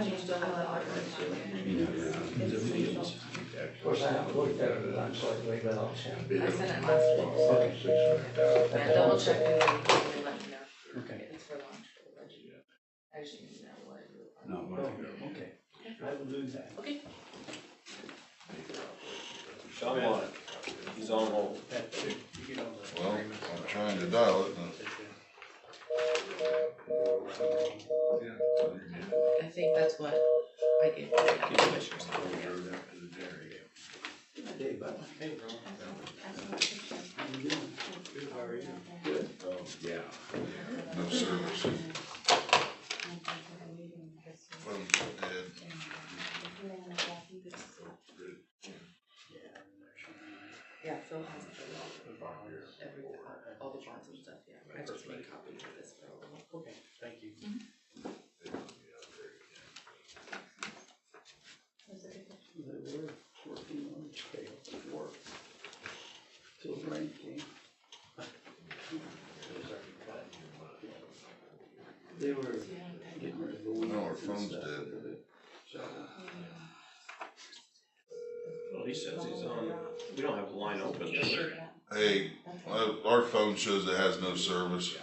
changed a lot. Of course, I haven't looked at it, I'm sorry, but I'll check. I sent it last week. Yeah, double check and then let me know. Okay. It's for launch for the budget. I just need to know what. No, well, okay. I will do that. Okay. Sean Watt, he's on hold. Well, I'm trying to dial it, I think that's what I gave to the commissioners. Hey, bud. Hey, bro. How you doing? Good, how are you? Good. Oh, yeah. no service. Phone's dead. Yeah, Phil has all the bonds and stuff, yeah. I just made copies of this for all of them. Okay, thank you. They were working on the trail before, till the rain came. They were getting rid of the weeds. No, our and phone's stuff dead. with it, so. Well, he says he's on, we don't have the line open. Yes, sir. Hey, our phone shows it has no service,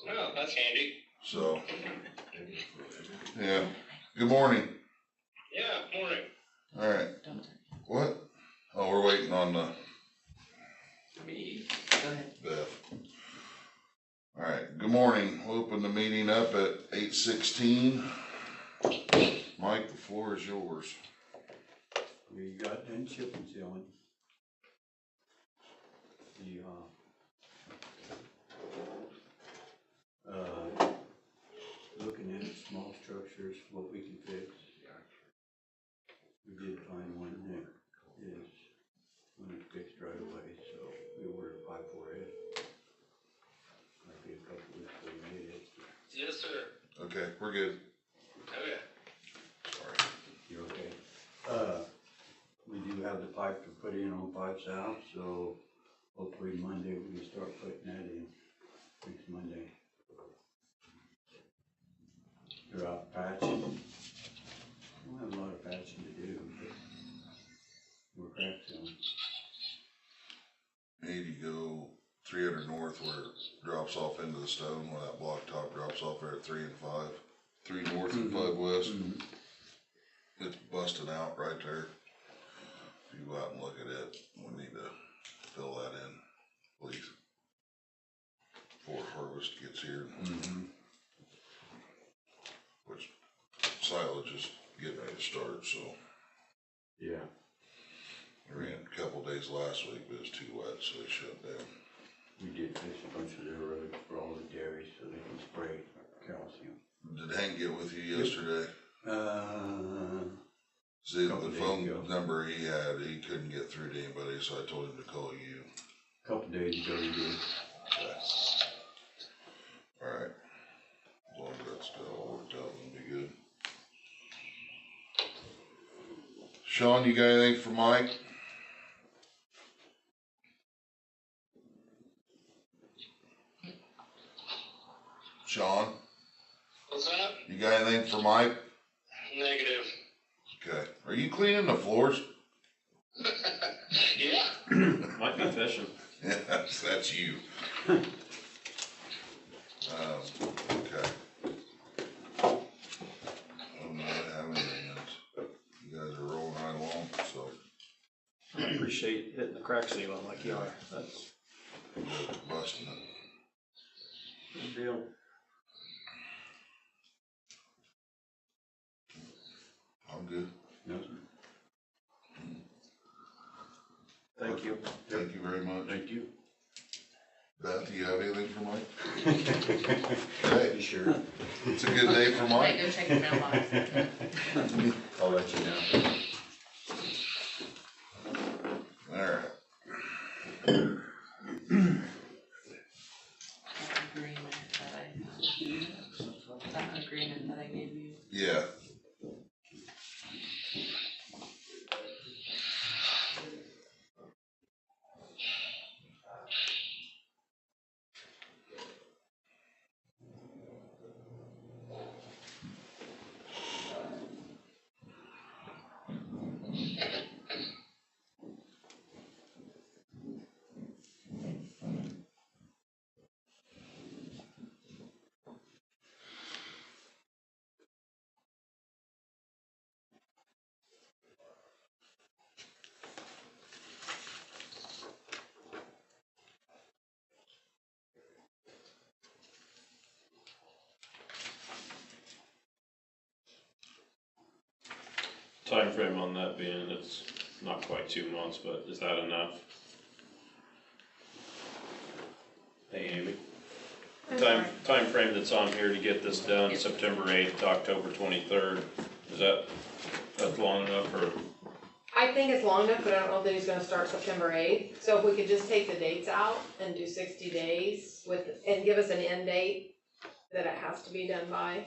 Oh, that's handy. so. Yeah, good morning. Yeah, morning. Alright, what? Oh, we're waiting on Me. Go ahead. Beth. Alright, good morning. We'll open the meeting up at 8:16. Mike, the floor is yours. We got done chip and sealing. Looking at small structures, what we can fix. We did find one that is, when it's fixed right away, so we ordered pipe for it. Might be a couple weeks before we get it. Yes, sir. Okay, we're good. Okay. Sorry. You're okay? We do have the pipe to put in on 5 South, so hopefully Monday we can start putting that in, next Monday. They're out patching. We don't have a lot of patching to do, but we're crack sealing. Need to go 300 north where it drops off into the stone, where that blacktop drops off there at 3 and 5. 3 north and 5 west. It's busting out right there. If you go out and look at it, we need to fill that in, please. Before harvest gets here. Which silage is getting ready to start, so. Yeah. We ran a couple days last week, but it was too wet, so they shut down. We did fix a bunch of their roads for all the dairies so they can spray calcium. Did Hank get with you yesterday? See, Couple the days phone ago. number he had, he couldn't get through to anybody, so I told him to call you. Couple days ago we did. Okay. Alright. As long as that's got all worked out, it'll be good. Sean, you got anything for Mike? Sean, What's that? you got anything for Mike? Negative. Okay. Are you cleaning the floors? Yeah. Might be fishing. Yeah, that's you. Okay. I'm not having anything else. You guys are rolling right along, so I appreciate hitting the crack ceiling like you are. That's good, busting it. a good deal. I'm good. Nothing. Thank you. Thank you very much. Thank you. Beth, do you have anything for Mike? Hey, Sure. it's a good day for Might Mike. go check your mailbox. I'll let you know. Alright. That agreement that I gave you. Yeah. time frame on that being, it's not quite 2 months, but is that enough? Hey Amy, time frame that's on here to get this done, September 8th to October 23rd, is that's long enough, or? I think it's long enough, but I don't know that he's gonna start September 8th. So if we could just take the dates out and do 60 days and give us an end date that it has to be done by.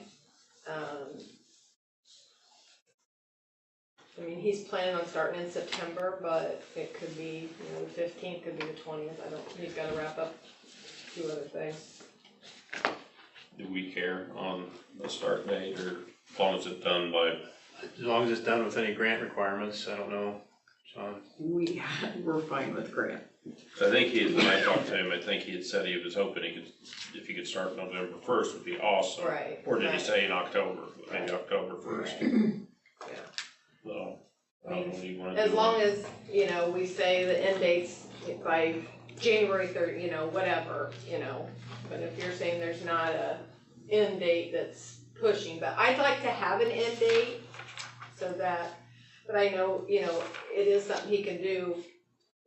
I mean, he's planning on starting in September, but it could be, the 15th, could be the 20th. He's gotta wrap up a few other things. Do we care on the start date, or as long as it's done by? As long as it's done with any grant requirements, I don't know, Sean. We're fine with grant. I think when I talked to him, I think he had said he was hoping if he could start November 1st would be awesome. Right. Or did he right. say in October, maybe October 1st? Yeah. So, I don't know what you wanna do. As long as, we say the end date's by January 3rd, whatever, but if you're saying there's not a end date that's pushing, but I'd like to have an end date so that, but I know, it is something he can do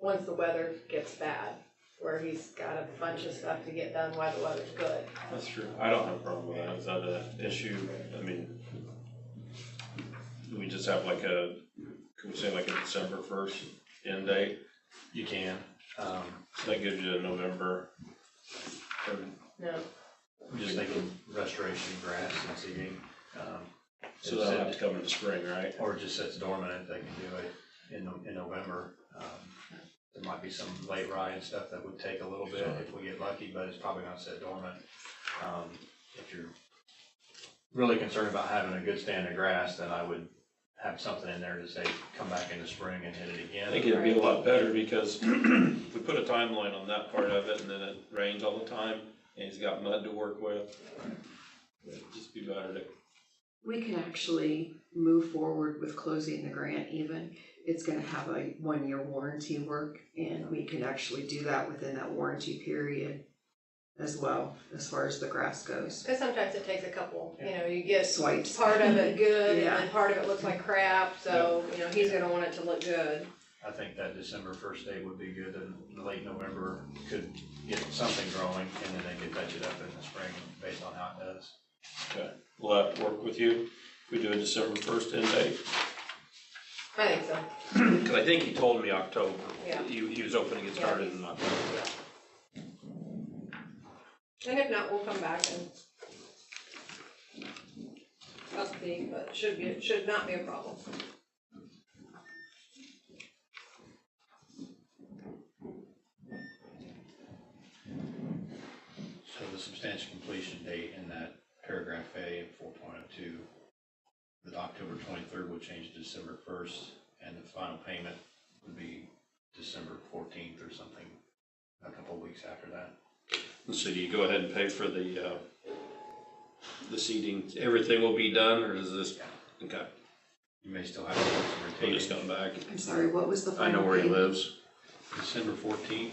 once the weather gets bad, where he's got a bunch of stuff to get done while the weather's good. That's true. I don't have a problem with that. Is that an issue? I mean, do we just have can we say like a December 1st end date? You can. So that gives you a November. No, I'm just thinking restoration, grass and seeding. So that'll have to come in the spring, right? Or it just sits dormant if they can do it in November. There might be some late rye and stuff that would take a little bit if we get lucky, but it's probably gonna sit dormant. If you're really concerned about having a good stand of grass, then I would have something in there to say, come back in the spring and hit it again. I think it'd be a lot better because if we put a timeline on that part of it and then it rains all the time and he's got mud to work with, it'd just be better to. We can actually move forward with closing the grant even. It's gonna have a 1-year warranty work, and we can actually do that within that warranty period as well, as far as the grass goes. because sometimes it takes a couple, you get Swipes. part of it good, Yeah. and then part of it looks like crap, so, he's gonna want it to look good. I think that December 1st date would be good, and late November could get something growing, and then they could touch it up in the spring based on how it does. Okay. Will that work with you? If we do a December 1st end date? I think so. Because I think he told me October. Yeah. He was hoping to get started in October. And if not, we'll come back and update, but should not be a problem. So the substantial completion date in that paragraph A of 4.02, the October 23rd would change to December 1st, and the final payment would be December 14th or something, a couple of weeks after that. So do you go ahead and pay for the seeding? Everything will be done, or is this, okay, You may still have to do some he'll just retaining. come back. I'm sorry, what was the I final know where he payment? lives. December 14th,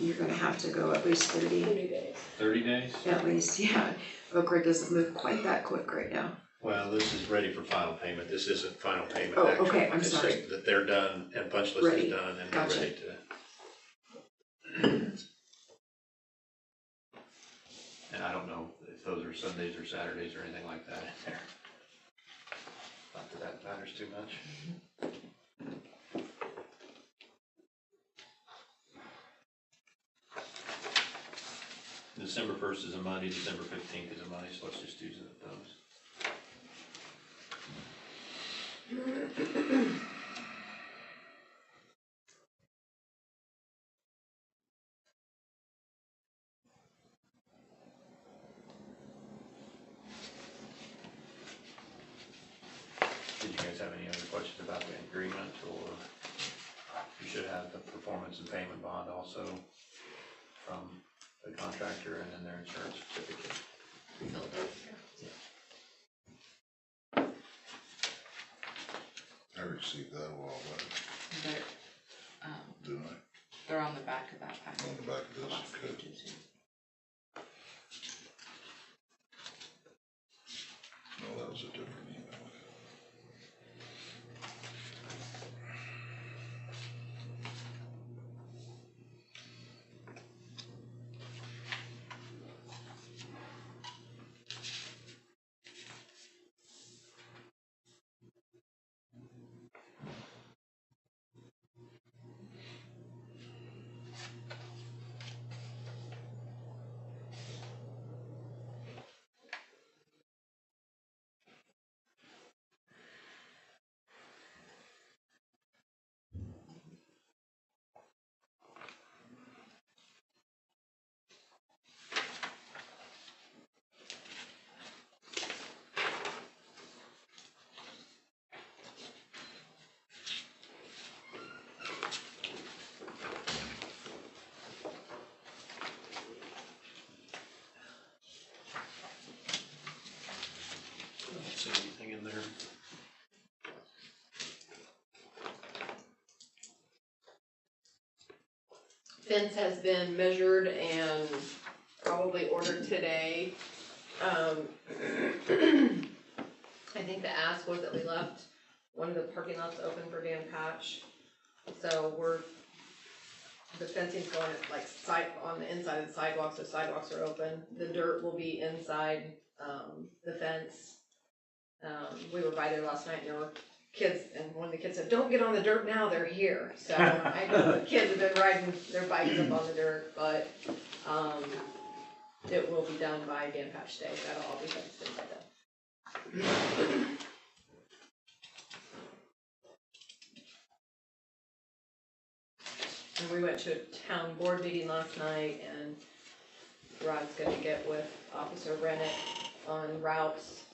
You're gonna have to go at least 30, 30 days. 30 days? at least, yeah. Oak Ridge doesn't move quite that quick right now. Well, this is ready for final payment. This isn't final payment. Oh, actually. okay, I'm It's sorry. just that they're done and punch list Ready. is done and Gotcha. they're ready to. And I don't know if those are Sundays or Saturdays or anything like that in there. Not that that matters too much. December 1st is a Monday, December 15th is a Monday, so let's just use those. Did you guys have any other questions about the agreement, or you should have the performance and payment bond also from the contractor and then their insurance certificate. I received that a while back, They're, didn't I? they're on the back of that packet. On the back of The this, last okay. pages, yeah. No, that was a different email. in there. Fence has been measured and probably ordered today. I think the ask was that we left one of the parking lots open for Dan Patch. So the fencing's going like on the inside of the sidewalks, so sidewalks are open. The dirt will be inside, the fence. We were by there last night and there were kids, and one of the kids said, "Don't get on the dirt now, they're here." So I know the kids have been riding their bikes up on the dirt, but, it will be done by Dan Patch Day. That'll all be fenced in by then. And we went to a town board meeting last night, and Rod's gonna get with Officer Rennick on routes,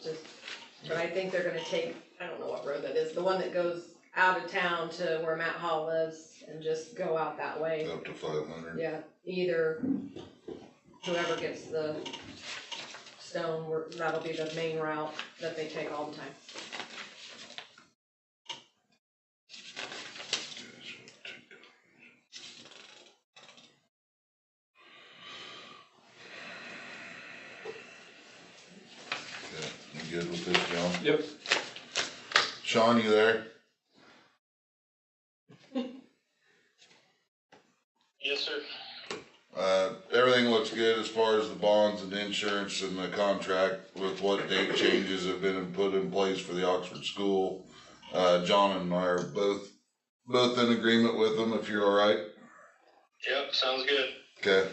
but I think they're gonna take, I don't know what road that is, the one that goes out of town to where Matt Hall lives, and just go out that way. Up to 500. Yeah, either whoever gets the stone, that'll be the main route that they take all the time. Okay, you good with this, John? Yep. Sean, you there? Yes, sir. Everything looks good as far as the bonds and insurance and the contract with what date changes have been put in place for the Oxford School. John and I are both in agreement with them, if you're all right. Yep, sounds good. Okay.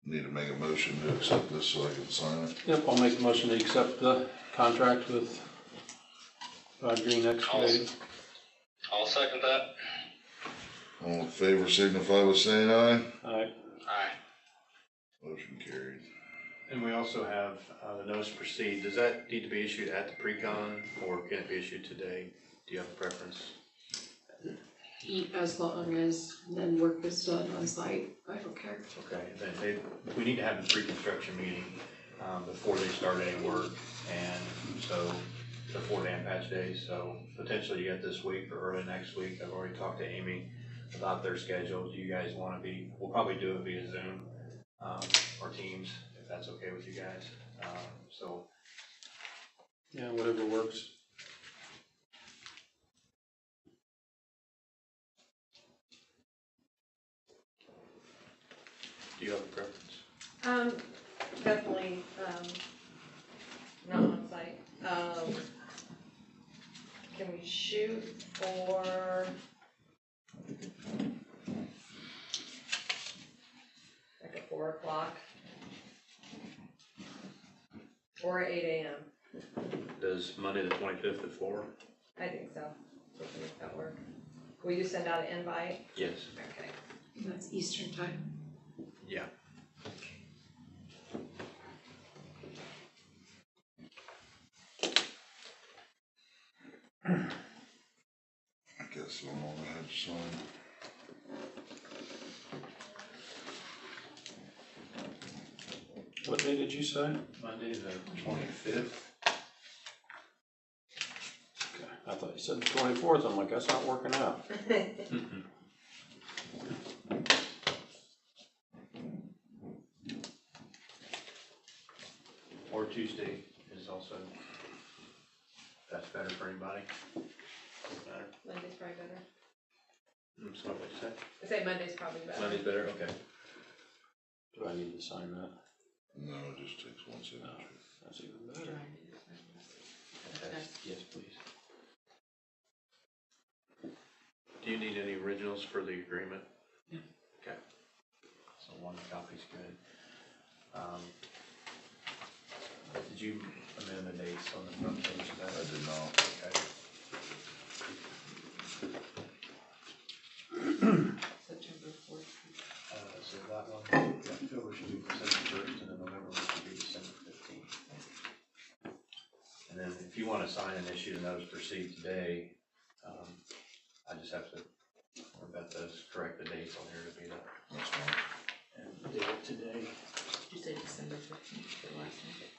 Need to make a motion to accept this so I can sign it. Yep, I'll make a motion to accept the contract with Rod Green Excavating. I'll second that. All in favor signify by saying aye. Aye. Aye. Motion carried. And we also have, the notice to proceed. Does that need to be issued at the pre-con, or can it be issued today? Do you have a preference? As long as then work is done on site, I don't care. Okay, then we need to have the pre-construction meeting, before they start any work, and so, before Dan Patch Day, so potentially yet this week or early next week. I've already talked to Amy about their schedules. Do you guys wanna we'll probably do it via Zoom, or Teams, if that's okay with you guys, so. Yeah, whatever works. Do you have a preference? Definitely, not on site. Can we shoot for like at 4 o'clock? Or 8 AM? Does Monday the 25th at 4? I think so. We can make that work. Will you send out an invite? Yes. Okay. That's Eastern time. Yeah. I guess I'm on ahead to sign. What day did you say? Monday the 25th. Okay, I thought you said the 24th. I'm like, that's not working out. Or Tuesday is also, that's better for anybody. Doesn't matter. Monday's probably better. So what you say? I say Monday's probably better. Monday's better, okay. Do I need to sign that? No, it just takes one No, signature. that's even better. Yes, please. Do you need any originals for the agreement? Yeah. Okay. So one copy's good. Did you amend the dates on the front page of that? I did not. Okay. September 4th. So that one, October should be December 1st, and then November should be December 15th. And then if you want to sign and issue the notice to proceed today, I just have to, or Beth does correct the dates on here to be that. That's fine. And do it today. Did you say December 15th for the last one?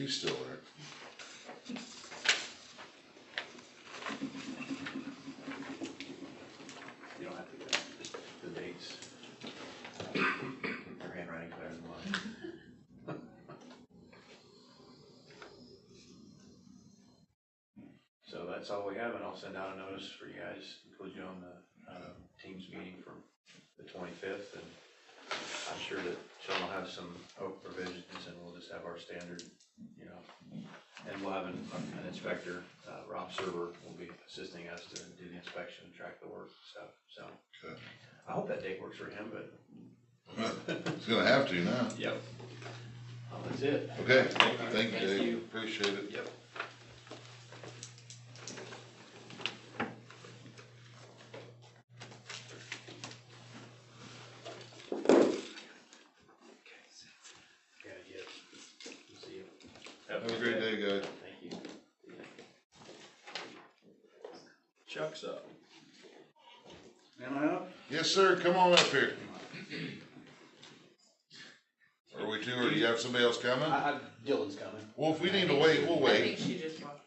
He's still there. You don't have to go, just the dates. Your handwriting's better than mine. So that's all we have, and I'll send out a notice for you guys, include you on the, Teams meeting for the 25th, and I'm sure that Sean will have some oak provisions, and we'll just have our standard, and we'll have an inspector, Rob Server will be assisting us to do the inspection and track the work and stuff, so. Okay. I hope that date works for him, but. He's gonna have to now. Yep. Oh, that's it. Okay, thank you, Dave, appreciate it. Yep. Yeah, yes. We'll see you. Have a great day, guys. Thank you. Chuck's up. Am I up? Yes, sir, come on up here. Are we two, or do you have somebody else coming? Dylan's coming. Well, if we need to wait, we'll I wait. think she just walked.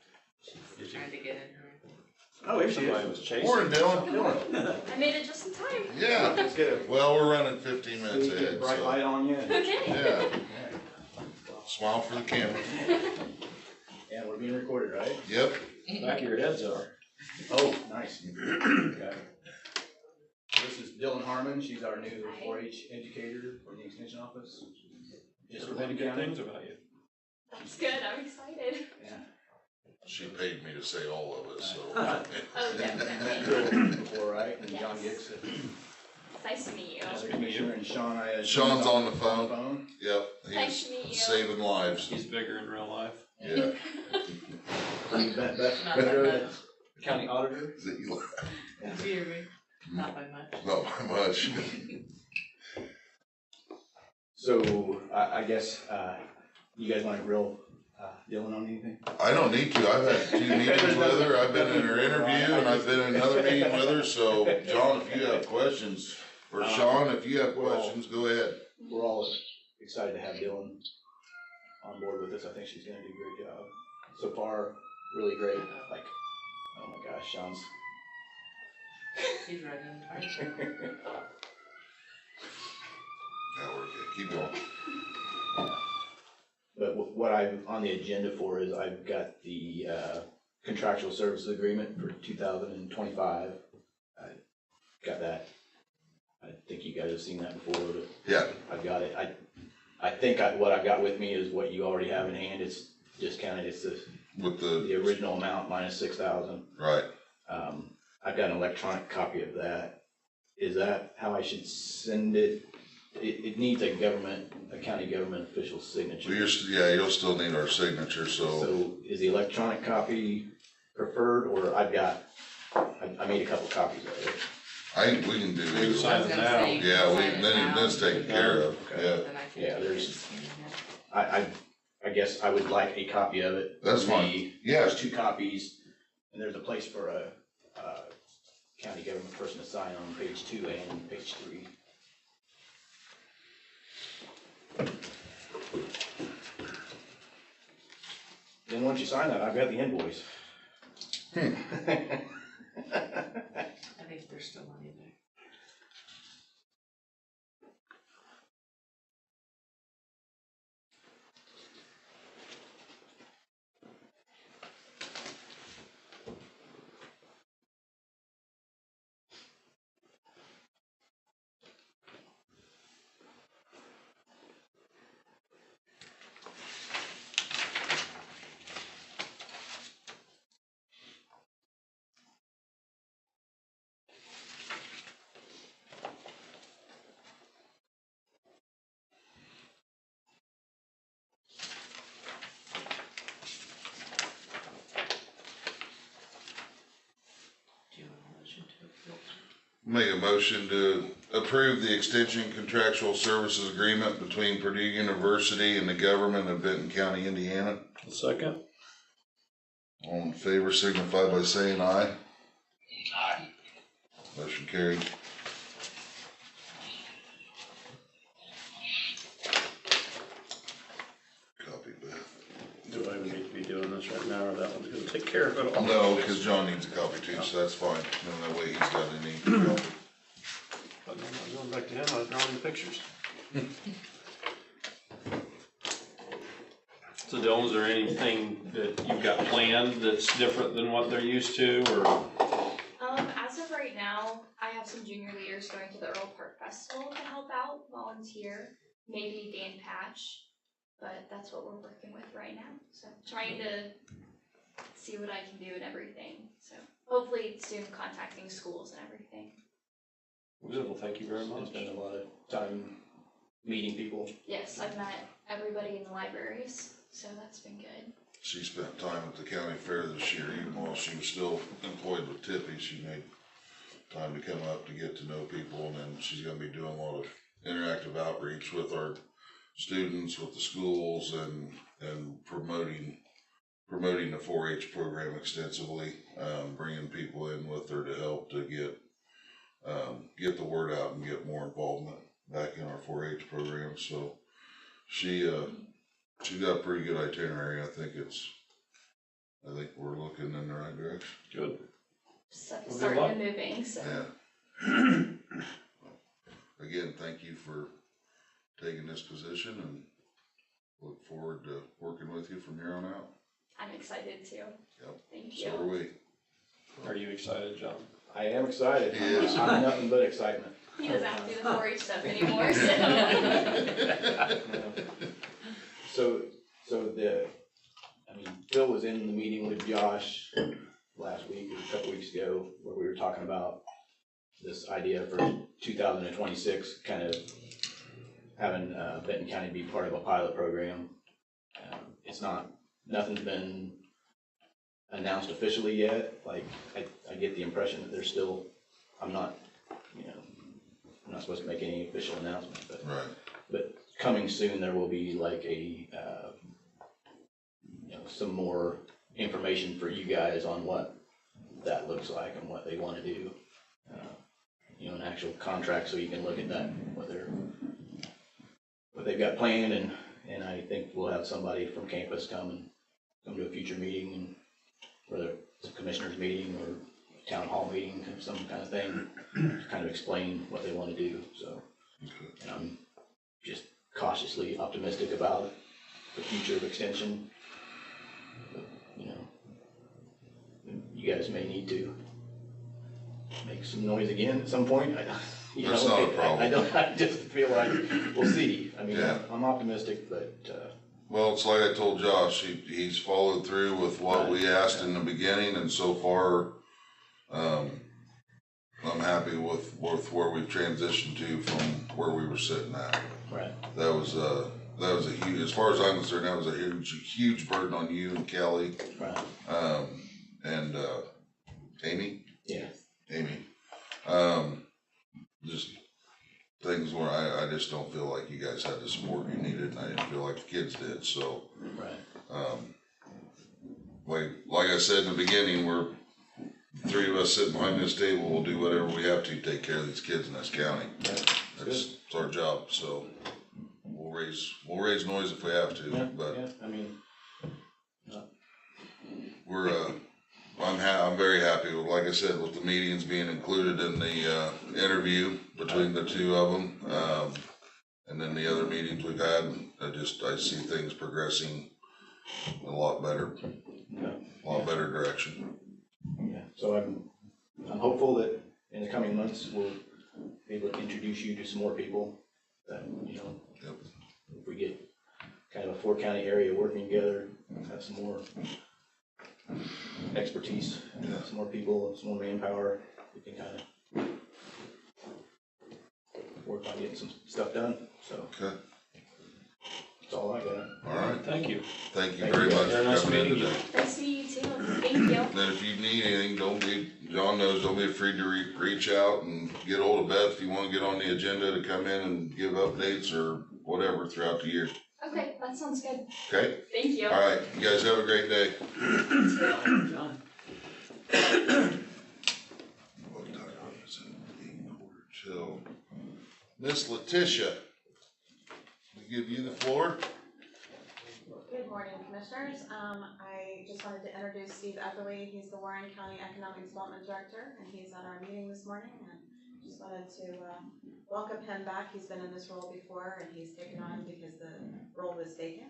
She's trying to get in her. Oh, here she Somebody is. was chasing. Morning, Dylan. I made it just in time. Yeah, Let's get a well, we're running 15 minutes ahead, bright so, light on you. Okay. yeah. Smile for the camera. And we're being recorded, right? Yep, Back of your heads are. Oh, nice. Okay. This is Dylan Harmon. She's our new 4-H educator for the extension office. Just for Many Benton good County. things about you. That's good. I'm excited. Yeah. she paid me to say all of it, so. Oh, definitely. Bill before, right? And John Yes. gets it. Nice to meet you. As a commissioner, and Sean, Sean's on the phone. Yep, Nice he's to meet you. saving lives, He's bigger in real life. yeah. Beth, Not Better, that much. county auditor. Is it Eli? Not by much. Not by much. So, I guess, you guys want to grill, Dylan on anything? I don't need to, I've had 2 meetings with her, I've been in her interview, and I've been in another meeting with her, so, John, if you have questions, or Sean, if you have questions, go ahead. We're all excited to have Dylan on board with us. I think she's gonna do a great job. So far, really great. Like, oh my gosh, Sean's. She's ready. Yeah, we're good, keep going. But what I'm on the agenda for is I've got the contractual services agreement for 2025. I got that. I think you guys have seen that before, but Yeah, I've got it. I think what I've got with me is what you already have in hand. It's discounted. It's with the original amount minus 6,000. right, I've got an electronic copy of that. Is that how I should send it? It needs a county government official signature. well, yeah, you'll still need our signature, so, So is the electronic copy preferred, or I made a couple copies of it. we can do We either. sign it now. Yeah, then it's taken care of, Okay. yeah, Then I can Yeah, do there's- it. I guess I would like a copy of it. That's for fine. me. Yeah. There's 2 copies, and there's a place for a county government person to sign on page 2 and page 3. Then once you sign that, I've got the invoice. I think there's still money there. Do you want a motion to approve? Make a motion to approve the extension contractual services agreement between Purdue University and the government of Benton County, Indiana. Second? All in favor signify by saying aye. Aye. Motion carried. Copy, Beth. or that one's gonna take care of it all. No, because John needs a copy too, so that's fine. No, that way he's got any copy. But I'm not going back to him, I was drawing the pictures. So Dylan, is there anything that you've got planned that's different than what they're used to, or? As of right now, I have some junior leaders going to the Earl Park Festival to help out, volunteer, maybe Dan Patch, but that's what we're working with right now. So trying to see what I can do and everything. So hopefully soon contacting schools and everything. Good, well, thank you very much. Spend a lot of time meeting people. Yes, I've met everybody in the libraries, so that's been good. She spent time at the county fair this year, even while she was still employed with Tippy. She made time to come up to get to know people, and then she's gonna be doing a lot of interactive outreach with our students, with the schools, and promoting the 4-H program extensively, bringing people in with her to help to get the word out and get more involvement back in our 4-H program. So she got a pretty good itinerary. I think we're looking in the right direction. Good. Starting to moving, so. Yeah. Again, thank you for taking this position, and look forward to working with you from here on out. I'm excited too. Yep. Thank So are you. we. Are you excited, John? I am excited. He is. I'm nothing but excitement. He doesn't have to do the 4-H stuff anymore, so. So Phil was in the meeting with Josh last week, or a couple weeks ago, where we were talking about this idea for 2026, kind of having Benton County be part of a pilot program. Nothing's been announced officially yet. Like, I get the impression that there's still, I'm not supposed to make any official announcement, but. Right. But coming soon, there will be like some more information for you guys on what that looks like and what they want to do. An actual contract, so you can look at that, what they've got planned, and I think we'll have somebody from campus come to a future meeting, and whether it's a commissioner's meeting or a town hall meeting, some kind of thing, to kind of explain what they want to do. So, and I'm just cautiously optimistic about the future of extension. But, you guys may need to make some noise again at some point. That's not a problem. I just feel like we'll see. I mean, Yeah. I'm optimistic, but Well, it's like I told Josh, he's followed through with what we asked in the beginning, and so far, I'm happy with where we've transitioned to from where we were sitting at. right. That was a huge, as far as I'm concerned, that was a huge burden on you and Kelly, Right. and Amy. Yeah. Amy. Just things where I just don't feel like you guys had the support you needed, and I didn't feel like the kids did. So, Right. like I said in the beginning, we're three of us sitting behind this table. We'll do whatever we have to take care of these kids in this county. It's our job. So we'll raise noise if we have to. Yeah, but yeah, I mean, we're I'm very happy with, like I said, with the meetings being included in the interview between the two of them, and then the other meetings we've had. I see things progressing a lot better, direction. yeah. So I'm hopeful that in the coming months we'll be able to introduce you to some more people that Yep. if we get kind of a 4-county area working together, have some more expertise, some more people, some more manpower, we can kind of work on getting some stuff done. So Okay. that's all I got. All right. Thank you. Thank you Thank very you. much Very for nice coming in meeting you. today. Nice to meet you too. Thank you. Then if you need anything, John knows, don't be afraid to reach out and get hold of Beth if you want to get on the agenda to come in and give updates or whatever throughout the year. Okay, that sounds good. Okay? Thank you. All right. You guys have a great day. John. What time is it? 8:15. Miss Letitia, we give you the floor. Good morning, Commissioners. I just wanted to introduce Steve Epperly. He's the Warren County Economic Development Director, and he's at our meeting this morning. And just wanted to welcome him back. He's been in this role before, and he's taken on because the role was vacant.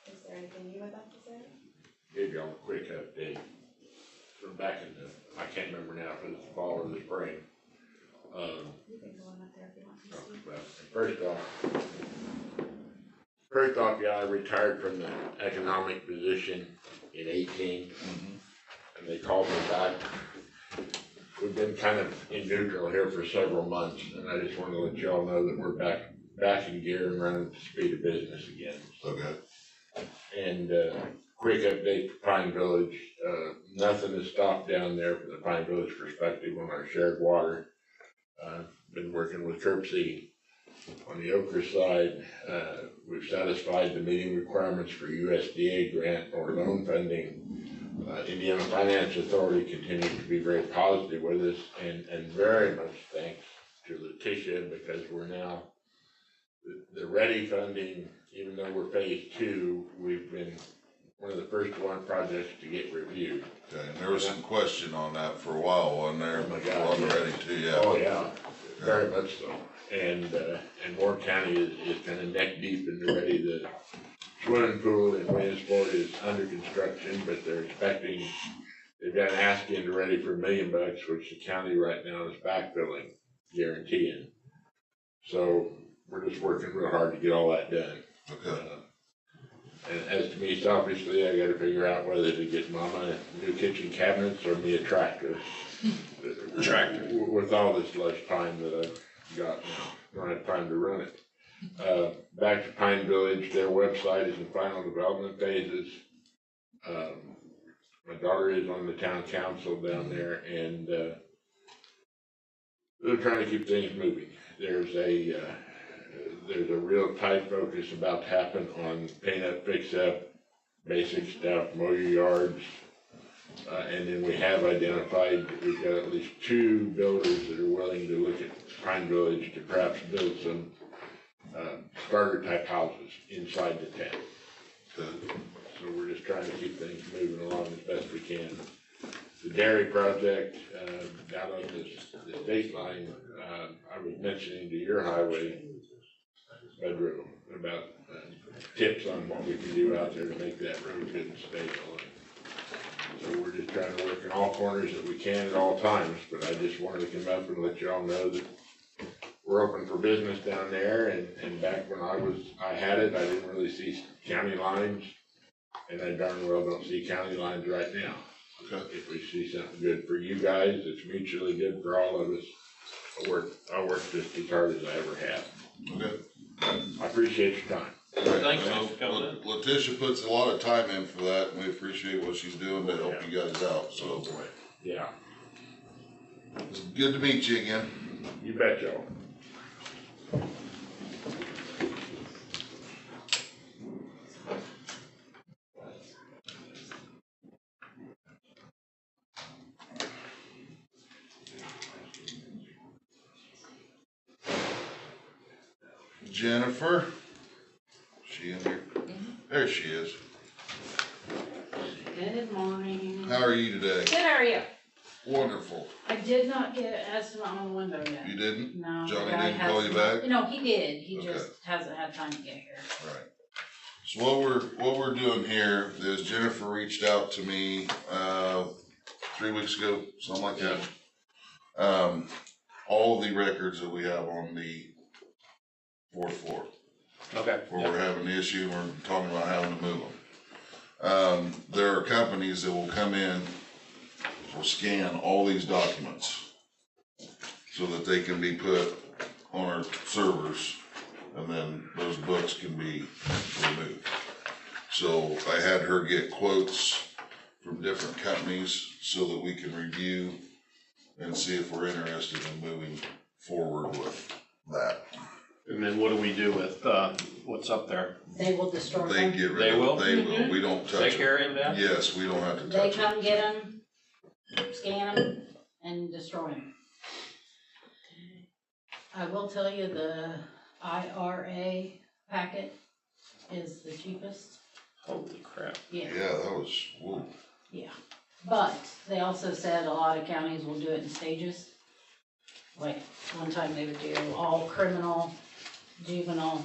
Is there anything you would like to say? Give y'all a quick update. From back in the, I can't remember now if it was the fall or the spring. You can go on up there if you want to, Steve. Well, first off, yeah, I retired from the economic position in 18, and they called me back. We've been kind of in neutral here for several months, and I just want to let y'all know that we're back in gear and running at the speed of business again. Okay. And quick update for Pine Village, nothing has stopped down there from the Pine Village perspective on our shared water. Been working with Kirksey on the Okra side. We've satisfied the meeting requirements for USDA grant or loan funding. Indiana Finance Authority continues to be very positive with us, and very much thanks to Letitia, because we're now the ready funding. Even though we're phase 2, we've been one of the first projects to get reviewed. Okay, and there was some question on that for a while, wasn't there? Oh my God, On the ready too, yeah. Oh, yeah, very much so. And Warren County is kind of neck deep in the ready. The swimming pool in Williamsport is under construction, but they're expecting, they've got an ask in ready for $1 million, which the county right now is backfilling, guaranteeing. So we're just working real hard to get all that done. Okay. And as to me, selfishly, I gotta figure out whether to get Mama new kitchen cabinets or me a tractor. Tractor. With all this less time that I've got now, don't have time to run it. Back to Pine Village, their website is in final development phases. My daughter is on the town council down there, and they're trying to keep things moving. There's a real tight focus about to happen on paint up, fix up, basic stuff, mow your yards. And then we have identified that we've got at least 2 builders that are willing to look at Pine Village to perhaps build some starter type houses inside the town. So we're just trying to keep things moving along as best we can. The dairy project down on the state line, I was mentioning to your highway, Bedroom, about tips on what we can do out there to make that road good and stable. So we're just trying to work in all corners that we can at all times, but I just wanted to come up and let y'all know that we're open for business down there, and back when I had it, I didn't really see county lines, and I darn well don't see county lines right now. Okay. If we see something good for you guys, it's mutually good for all of us. I'll work just as hard as I ever have. Okay. I appreciate your time. Thanks for coming in. Letitia puts a lot of time in for that, and we appreciate what she's doing to help you guys out, so. Yeah, It's good to meet you again. you bet, Joe. Jennifer? She in here? There she is. Good morning. How are you today? Good, how are you? Wonderful. I did not get an estimate on the window yet. You didn't? No. Johnny the guy didn't call you back? No, he did. He Okay. just hasn't had time to get here. Right. So what we're doing here is Jennifer reached out to me, 3 weeks ago, something like that. All the records that we have on the 4th floor. Okay. Where we're having the issue, we're talking about having to move them. There are companies that will come in, will scan all these documents so that they can be put on our servers, and then those books can be removed. So I had her get quotes from different companies so that we can review and see if we're interested in moving forward with that. And then what do we do with, what's up there? They will destroy They them. get rid They of will? it. They will. We don't touch Take it. care of that? Yes, we don't have to They touch come it. get them, scan them, and destroy them. I will tell you the IRA packet is the cheapest. Holy crap. Yeah, that was, whoa. Yeah, but they also said a lot of counties will do it in stages. Like, one time they would do all criminal, juvenile,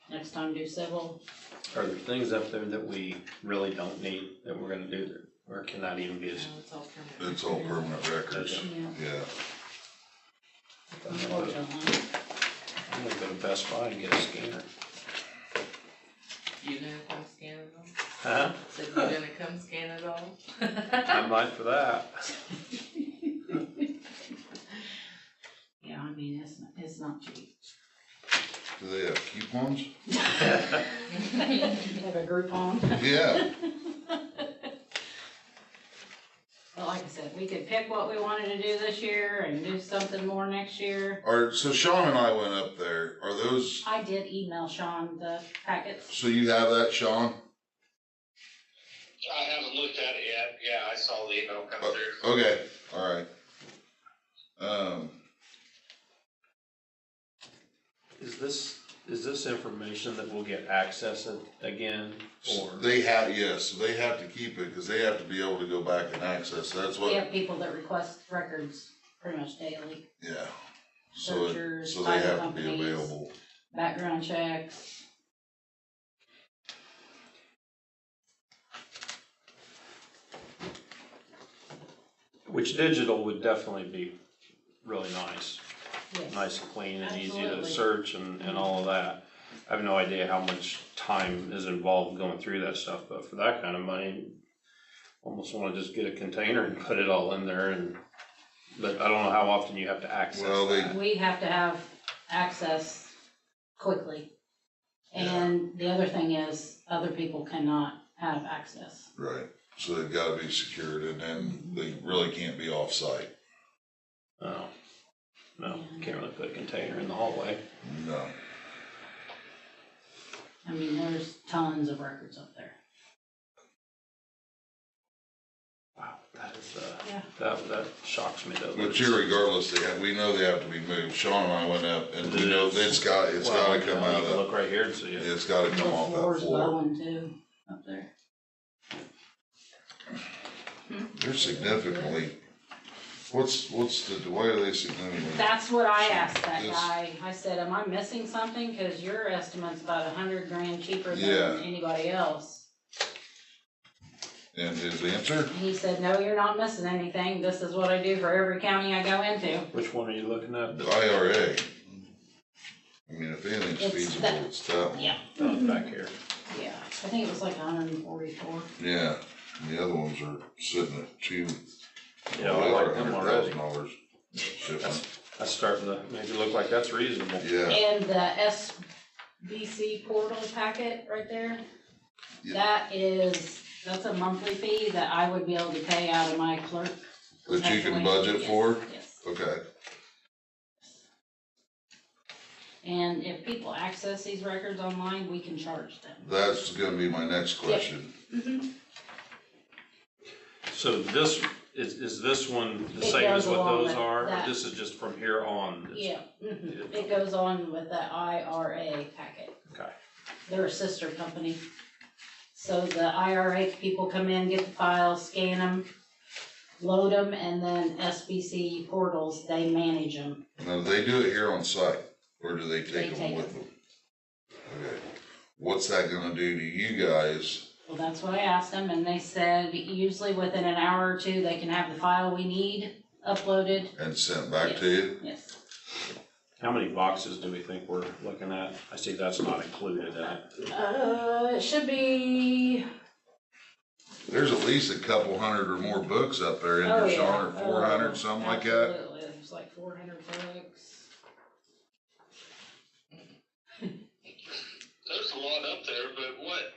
next time do civil. Are there things up there that we really don't need that we're gonna do there? Or can that even be a? It's all permanent records, Yeah. yeah. Unfortunately. I'm gonna go to Best Buy and get a scanner. You gonna come scan it all? Huh? So you gonna come scan it all? I might for that. Yeah, I mean, it's not cheap. Do they have coupons? Have a Groupon. Yeah. But like I said, we could pick what we wanted to do this year and do something more next year. So Sean and I went up there, are those, I did email Sean the packets. so you have that, Sean? I haven't looked at it yet. Yeah, I saw the email come through. Okay, alright. Is this information that we'll get access again, or? They have, yes, they have to keep it, cause they have to be able to go back and access, that's We what, have people that request records pretty much daily. yeah. So, Searchers, so they title have to be companies. available. Background checks. Which digital would definitely be really nice. Yes. Nice and clean and easy to Absolutely. search and all of that. I have no idea how much time is involved going through that stuff, but for that kind of money, almost wanna just get a container and put it all in there but I don't know how often you have to access Well, they- that. We have to have access quickly. And the other thing is, other people cannot have access. Right, so they've gotta be secured and then they really can't be off-site. Oh, no, can't really put a container in the hallway. No. I mean, there's tons of records up there. Wow, that is, Yeah. that shocks me though. But irregardless, we know they have to be moved. Sean and I went up and we know it's gotta Well, come you out can of, look right here and see it. it's gotta come The off that floor's floor. blowing too, up there. They're significantly, why are they significantly? That's what I asked that This- guy. I said, am I missing something? Cause your estimate's about $100,000 cheaper Yeah. than anybody else. And his answer? He said, no, you're not missing anything. This is what I do for every county I go into. Which one are you looking at? The IRA. I mean, if anything's It's feasible, that- it's that one. Yeah. Back here. Yeah, I think it was like 144. Yeah, and the other ones are sitting at Yeah, I like them already. $100,000 different. That's starting to make it look like that's reasonable. Yeah, And the SBC portal packet right there, Yeah. that's a monthly fee that I would be able to pay out of my clerk. that you can budget Yes, for? Yes. Okay, And if people access these records online, we can charge them. that's gonna be my next question. Mhm. So this, is this one the It same as goes what along those with are, or that. this is just from here on? Yeah, it goes on with the IRA packet. Okay. They're a sister company. So the IRA people come in, get the files, scan them, load them, and then SBC portals, they manage them. Now, do they do it here on site, or do they They take them take with them? Okay, what's that gonna do to you guys? Well, that's what I asked them, and they said usually within an hour or two, they can have the file we need uploaded. And sent back to you? Yes. How many boxes do we think we're looking at? I see that's not included in it. It should be, There's at least a couple hundred or more books up there in oh there, yeah. Sean, or 400, something like that. Absolutely, there's like 400 books. There's a lot up there, but what,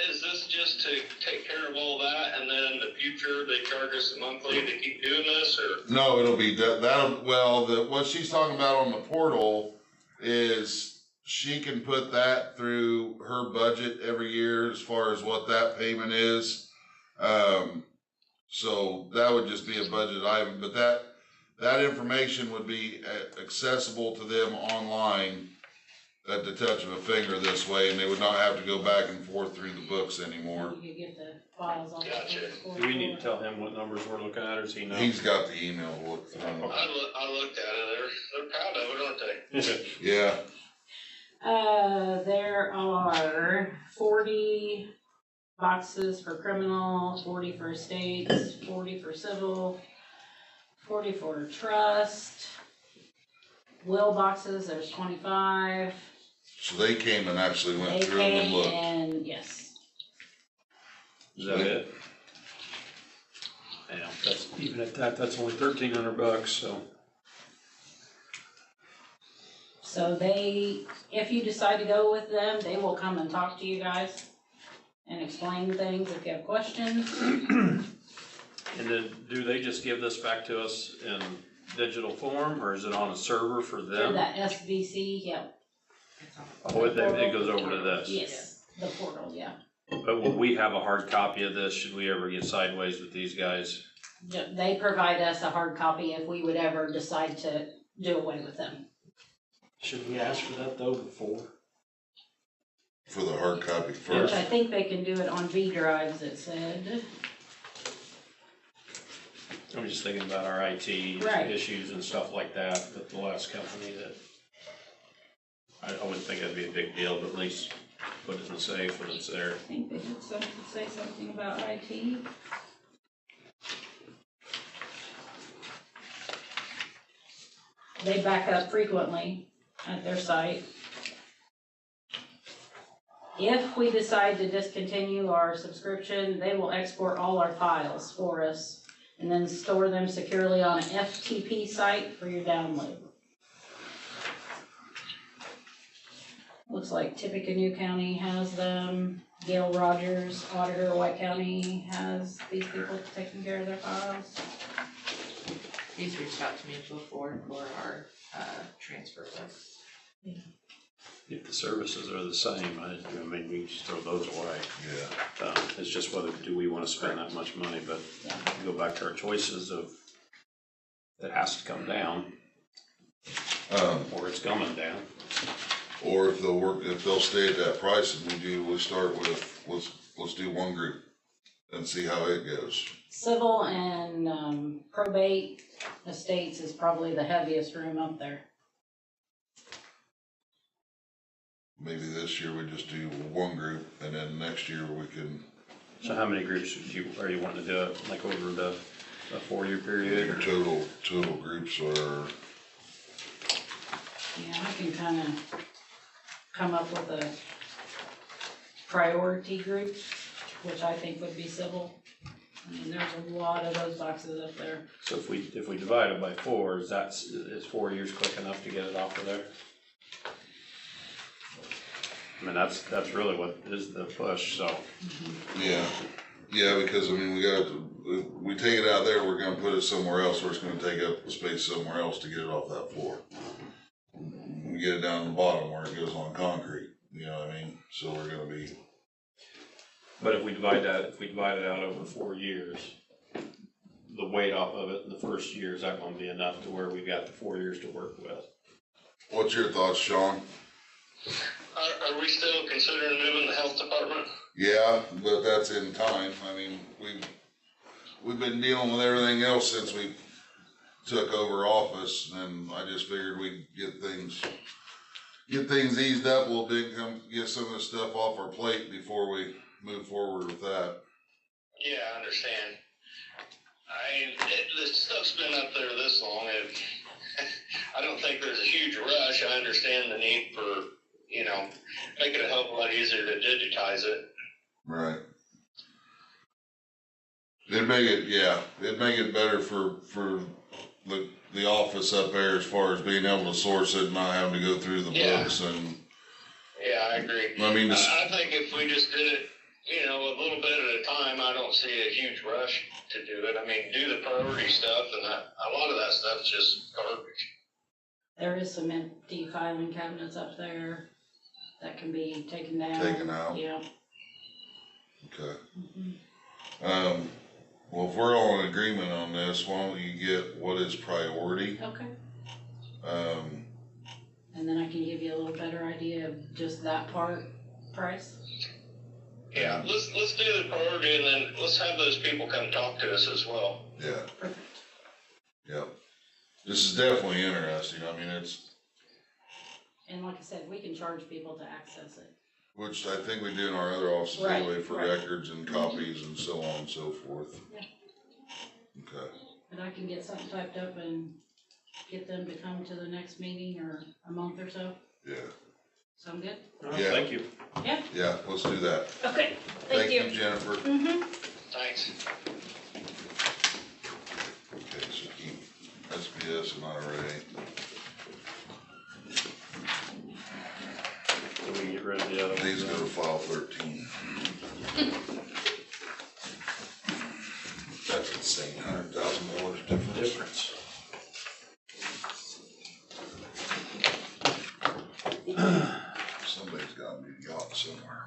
is this just to take care of all that and then in the future they charge us monthly to keep doing this or? No, it'll be, what she's talking about on the portal is she can put that through her budget every year as far as what that payment is. So that would just be a budget item, but that information would be accessible to them online at the touch of a finger this way, and they would not have to go back and forth through the books anymore. You could get the files off. Gotcha. Do we need to tell him what numbers we're looking at, or does he know? He's got the email to look through. I looked at it, they're proud of it, aren't they? Yeah, There are 40 boxes for criminal, 40 for estates, 40 for civil, 40 for trust. Will boxes, there's 25. so they came and actually went They through them and came looked. and, yes. Is that it? Yeah, that's, even at that, that's only $1,300, so. So they, if you decide to go with them, they will come and talk to you guys and explain things if you have questions. And then, do they just give this back to us in digital form, or is it on a server for Through them? that SVC, yep. Oh, it goes over to this? Yes, the portal, yeah. But will we have a hard copy of this, should we ever get sideways with these guys? They provide us a hard copy if we would ever decide to do away with them. Should we ask for that though before? For the hard copy Which first. I think they can do it on V drives, it said. I'm just thinking about our IT Right. issues and stuff like that, with the last company that, I wouldn't think that'd be a big deal, but at least put it in the safe when it's there. I think they did say something about IT. They back up frequently at their site. If we decide to discontinue our subscription, they will export all our files for us and then store them securely on an FTP site for your download. Looks like Tippecanoe County has them. Gail Rogers, auditor, White County has these people taking care of their files. He's reached out to me before for our, transfer list. If the services are the same, I mean, we just throw those away. Yeah. It's just whether, do we wanna spend that much money, but go back to our choices of, it has to come down, or it's coming down. Or if they'll stay at that price and we start with, let's do one group and see how it goes. Civil and probate estates is probably the heaviest room up there. Maybe this year we just do one group and then next year we can. So how many groups are you wanting to do it, like over the 4-year period? Or? Total groups are. Yeah, I can kind of come up with a priority group, which I think would be civil. I mean, there's a lot of those boxes up there. So if we divide it by 4, is 4 years quick enough to get it off of there? I mean, that's really what is the push, so. Yeah, because I mean, we take it out there, we're gonna put it somewhere else, or it's gonna take up space somewhere else to get it off that floor. We get it down to the bottom where it goes on concrete, you know what I mean? So we're gonna be. But if we divide it out over 4 years, the weight off of it in the first year, is that gonna be enough to where we've got the 4 years to work with? What's your thoughts, Sean? Are we still considering moving the health department? Yeah, but that's in time. I mean, we've been dealing with everything else since we took over office, and I just figured we'd get things eased up a little bit, get some of this stuff off our plate before we move forward with that. Yeah, I understand. The stuff's been up there this long, I don't think there's a huge rush. I understand the need for, make it a hell of a lot easier to digitize it. Right. It'd make it better for the office up there as far as being able to source it and not having to go through the books and. Yeah, I agree. I mean, I think if we just did it, a little bit at a time, I don't see a huge rush to do it. I mean, do the priority stuff, and a lot of that stuff's just garbage. There is some empty filing cabinets up there that can be taken down. Taken out? Yeah. Okay. Well, if we're all in agreement on this, why don't you get what is priority? Okay. and then I can give you a little better idea of just that part price. Yeah, let's do the priority and then let's have those people come talk to us as well. Yeah, Perfect. yep. This is definitely interesting, I mean, And like I said, we can charge people to access it. which I think we do in our other offices Right, anyway, for right. records and copies and so on and so forth. Yeah. Okay, But I can get something typed up and get them to come to the next meeting or a month or so. yeah, Sound good? Yeah. Thank you. yeah, let's do that. Okay, Thank you, Jennifer. Mm-hmm. Thanks. Okay, so keep SPS and IRA. So we can get rid of the other ones. These go to file 13. That's insane, $100,000 difference. Somebody's got a new yacht somewhere.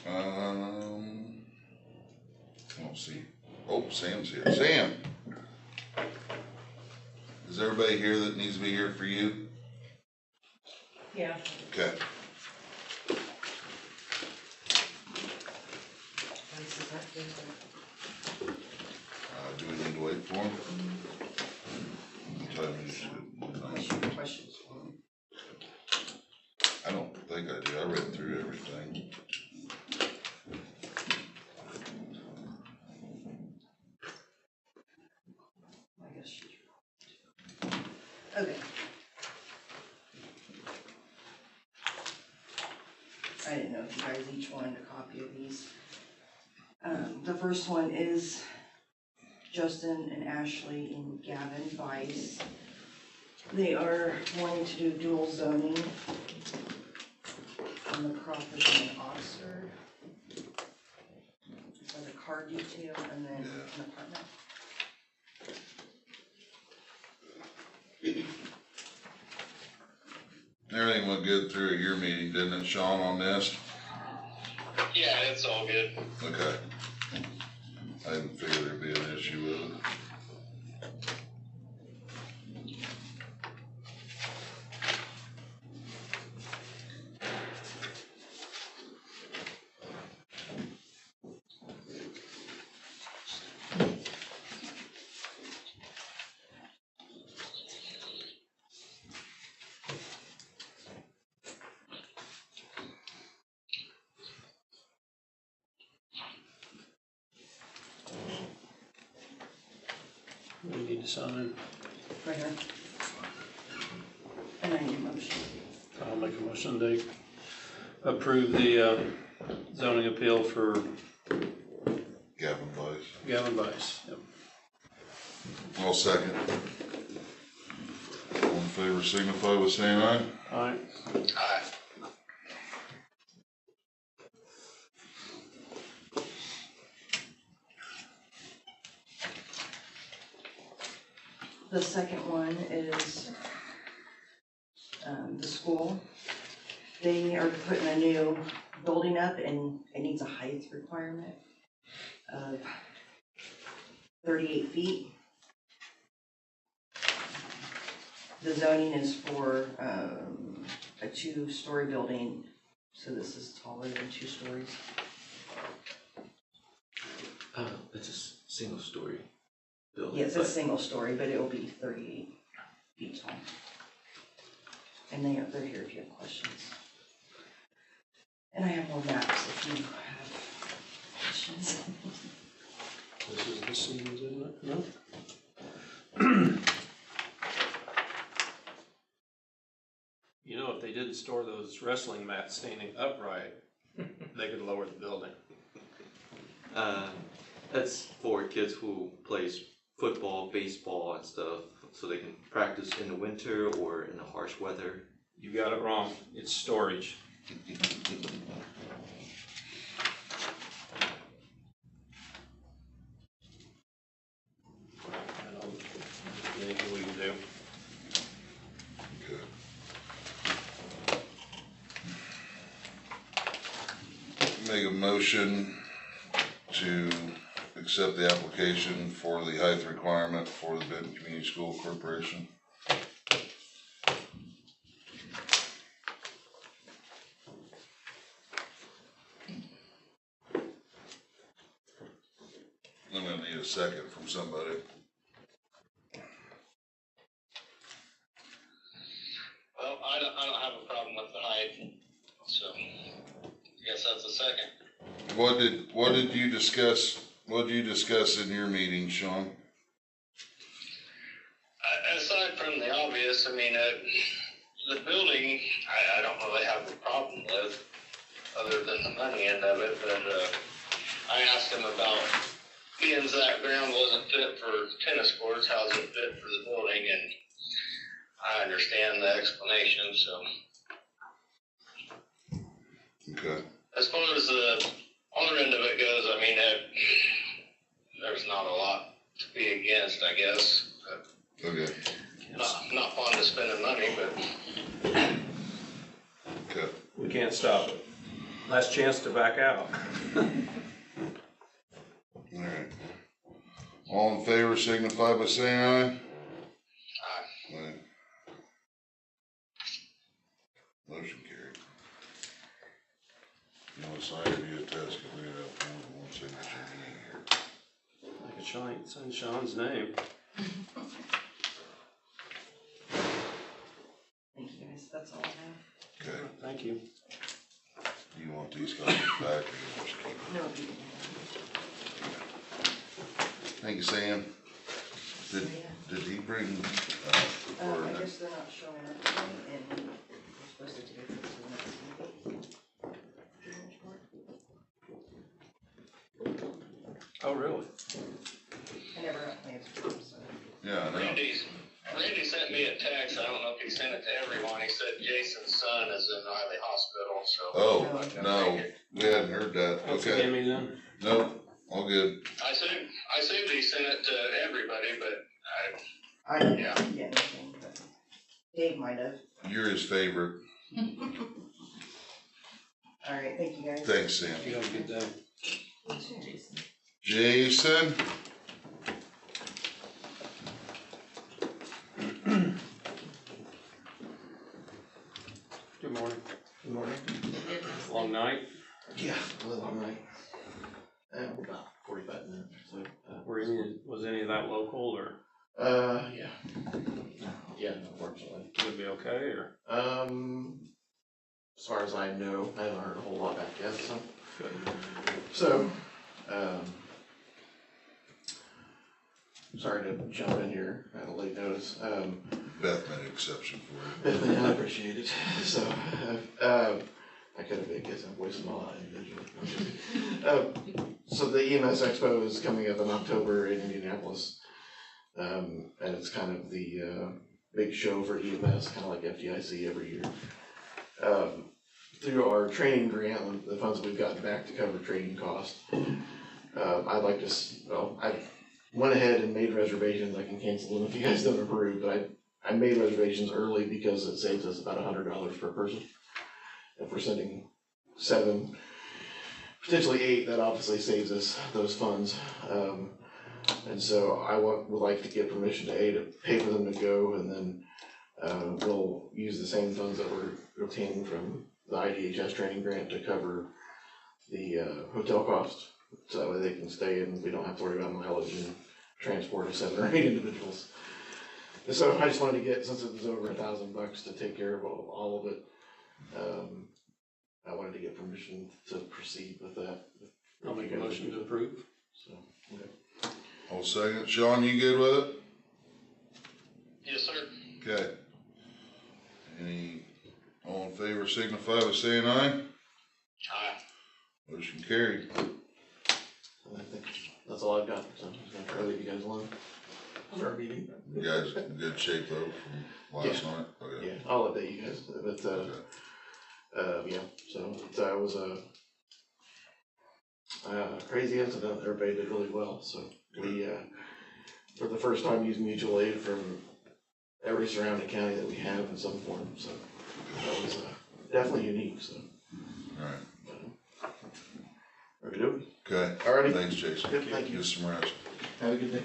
I don't see. Oh, Sam's here. Sam! Is everybody here that needs to be here for you? Yeah. Okay. Do we need to wait for him? What time is it? Questions for me? I don't think I do. I read through everything. I guess she's. Okay. I didn't know if you guys each wanted a copy of these. The first one is Justin and Ashley and Gavin Weiss. They are wanting to do dual zoning on the property in Oxford. It's like a car detail and then an apartment. Everything went good through at your meeting, didn't it, Sean, on this? Yeah, it's all good. Okay. I didn't figure there'd be an issue with it. We need to sign. Right here. And I need a motion. I'll make a motion to approve the zoning appeal for Gavin Weiss. Gavin Weiss. Yep. I'll second. All in favor, signify by saying aye. Aye. Aye. The second one is, the school. They are putting a new building up and it needs a height requirement of 38 feet. The zoning is for, a 2-story building, so this is taller than 2 stories. It's a single story building. Yes, it's a single story, but it will be 38 feet tall. And they're here if you have questions. And I have more maps if you have questions. This is the scenes, isn't it? No? You know, if they didn't store those wrestling mats standing upright, they could lower the building. That's for kids who plays football, baseball and stuff, so they can practice in the winter or in the harsh weather. You got it wrong. It's storage. Anything we can do. Make a motion to accept the application for the height requirement for the Benton Community School Corporation. I'm gonna need a second from somebody. Well, I don't have a problem with the height, so I guess that's a second. What did you discuss in your meeting, Sean? Aside from the obvious, I mean, the building, I don't really have a problem with, other than the money end of it, but, I asked him about, being that ground wasn't fit for tennis courts, how's it fit for the building, and I understand the explanation, so. Okay. As far as the other end of it goes, I mean, there's not a lot to be against, I guess. Okay. Not fond of spending money, but. Okay. We can't stop it. Last chance to back out. Alright. All in favor signify by saying aye. Aye. Motion carried. You want to sign or do you attest, cause we have one signature in here. I could sign Sean's name. Thank you guys, that's all I have. Okay, Thank you. do you want these copies back or you want to keep them? No, you Thank you, Sam. Did he bring, or I guess they're not showing up today, and we're supposed to do it for the next meeting. Oh, really? I never got plans for them, so. yeah, I know. Randy sent me a text, I don't know if he sent it to everyone, he said Jason's son is in Riley Hospital, so. Oh, no, we hadn't heard that, That's okay. Amy then? Nope, all good. I assumed he sent it to everybody, but I didn't Yeah. get anything, but Dave might have. You're his favorite. All right, thank you guys. Thanks, Sam. You have a good day. Jason. Jason? Good morning. Good morning. Long night? Yeah, a little long night. About 45 minutes or so. Was any of that local or Yeah. Yeah, unfortunately. would it be okay or? As far as I know, I haven't heard a whole lot back yet, so. Good. So, sorry to jump in here at a late notice. Beth made an exception for you. Bethany, I appreciate it. So, I could have been guessing I'm wasting my life individually. So the EMS Expo is coming up in October in Indianapolis. And it's kind of the big show for EMS, kind of like FDIC every year. Through our training grant, the funds we've gotten back to cover training costs, I'd like to, I went ahead and made reservations. I can cancel them if you guys don't approve, but I made reservations early because it saves us about $100 per person. If we're sending 7, potentially 8, that obviously saves us those funds. And so I would like to get permission to A, to pay for them to go, and then we'll use the same funds that we're obtaining from the IDHS training grant to cover the hotel cost. So that way they can stay and we don't have to worry about mileage and transport of 7 or 8 individuals. And so I just wanted to get, since it was over $1,000 to take care of all of it, I wanted to get permission to proceed with that. I'll make a motion to approve. So, okay. I'll second. Sean, you good with it? yes, sir. Okay. All in favor signify by saying aye. Aye. Motion carried. I think that's all I've got, so I'm just gonna try to leave you guys alone for our meeting. You guys in good shape though from last night? Okay. Yeah, I'll update you guys, but, yeah, so it was a crazy incident. Everybody did really well, so we, for the first time, used mutual aid from every surrounding county that we have in some form, so that was definitely unique, so. Alright. Okey-dokey. Okay. All Alrighty. Thanks, Jason. Yep, thank you. Get some rest. Have a good day.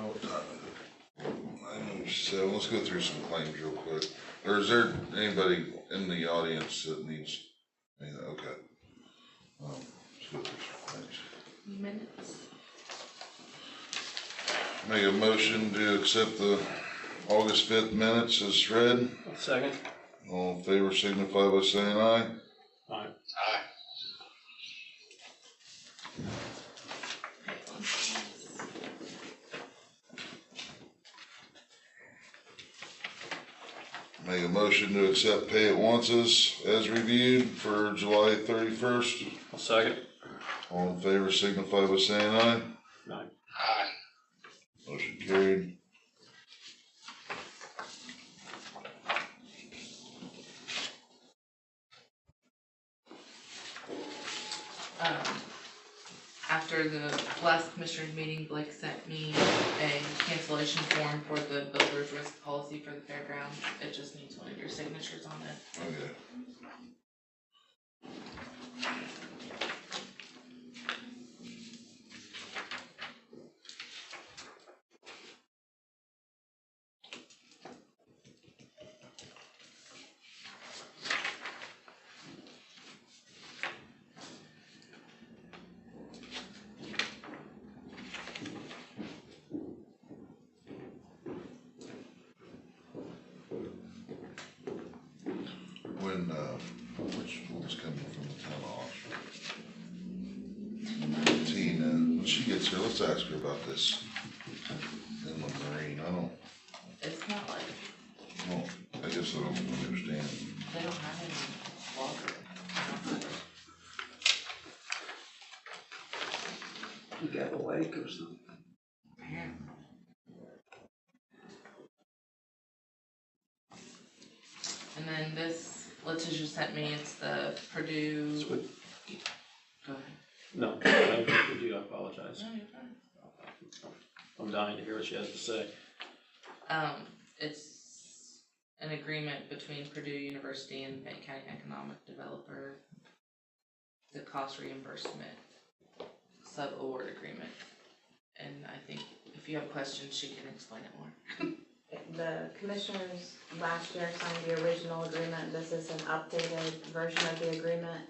What time is it? 9:07. Let's go through some claims real quick. Or is there anybody in the audience that needs, okay. Let's go through some claims. Minutes. Make a motion to accept the August 5th minutes as read. Second. All in favor signify by saying aye. Aye. Aye. Make a motion to accept pay at onces as reviewed for July 31st. I'll second. All in favor signify by saying aye. Aye. Aye. Motion carried. After the last commissioners meeting, Blake sent me a cancellation form for the builder's risk policy for the fairground. It just needs one of your signatures on it. Okay. Which one's coming from the town office? Tina, when she gets here, let's ask her about this inland marine. It's not like, I guess I don't understand. they don't have any water. You got a lake or something? And then this, Letitia sent me, it's the Purdue. Sweet. Go ahead. No, I do apologize. No, you're fine. I'm dying to hear what she has to say. It's an agreement between Purdue University and Fayette County Economic Developer. The cost reimbursement sub-award agreement. And I think if you have questions, she can explain it more. The commissioners last year signed the original agreement. This is an updated version of the agreement.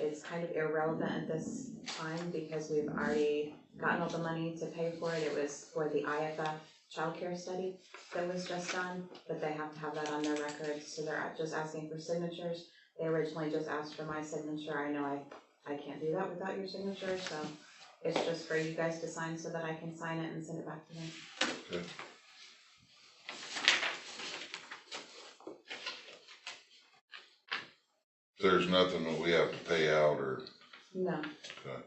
It's kind of irrelevant at this time because we've already gotten all the money to pay for it. It was for the IFF childcare study that was just done, but they have to have that on their records, so they're just asking for signatures. They originally just asked for my signature. I know I can't do that without your signature, so it's just for you guys to sign so that I can sign it and send it back to them. Okay. There's nothing that we have to pay out or, No. okay.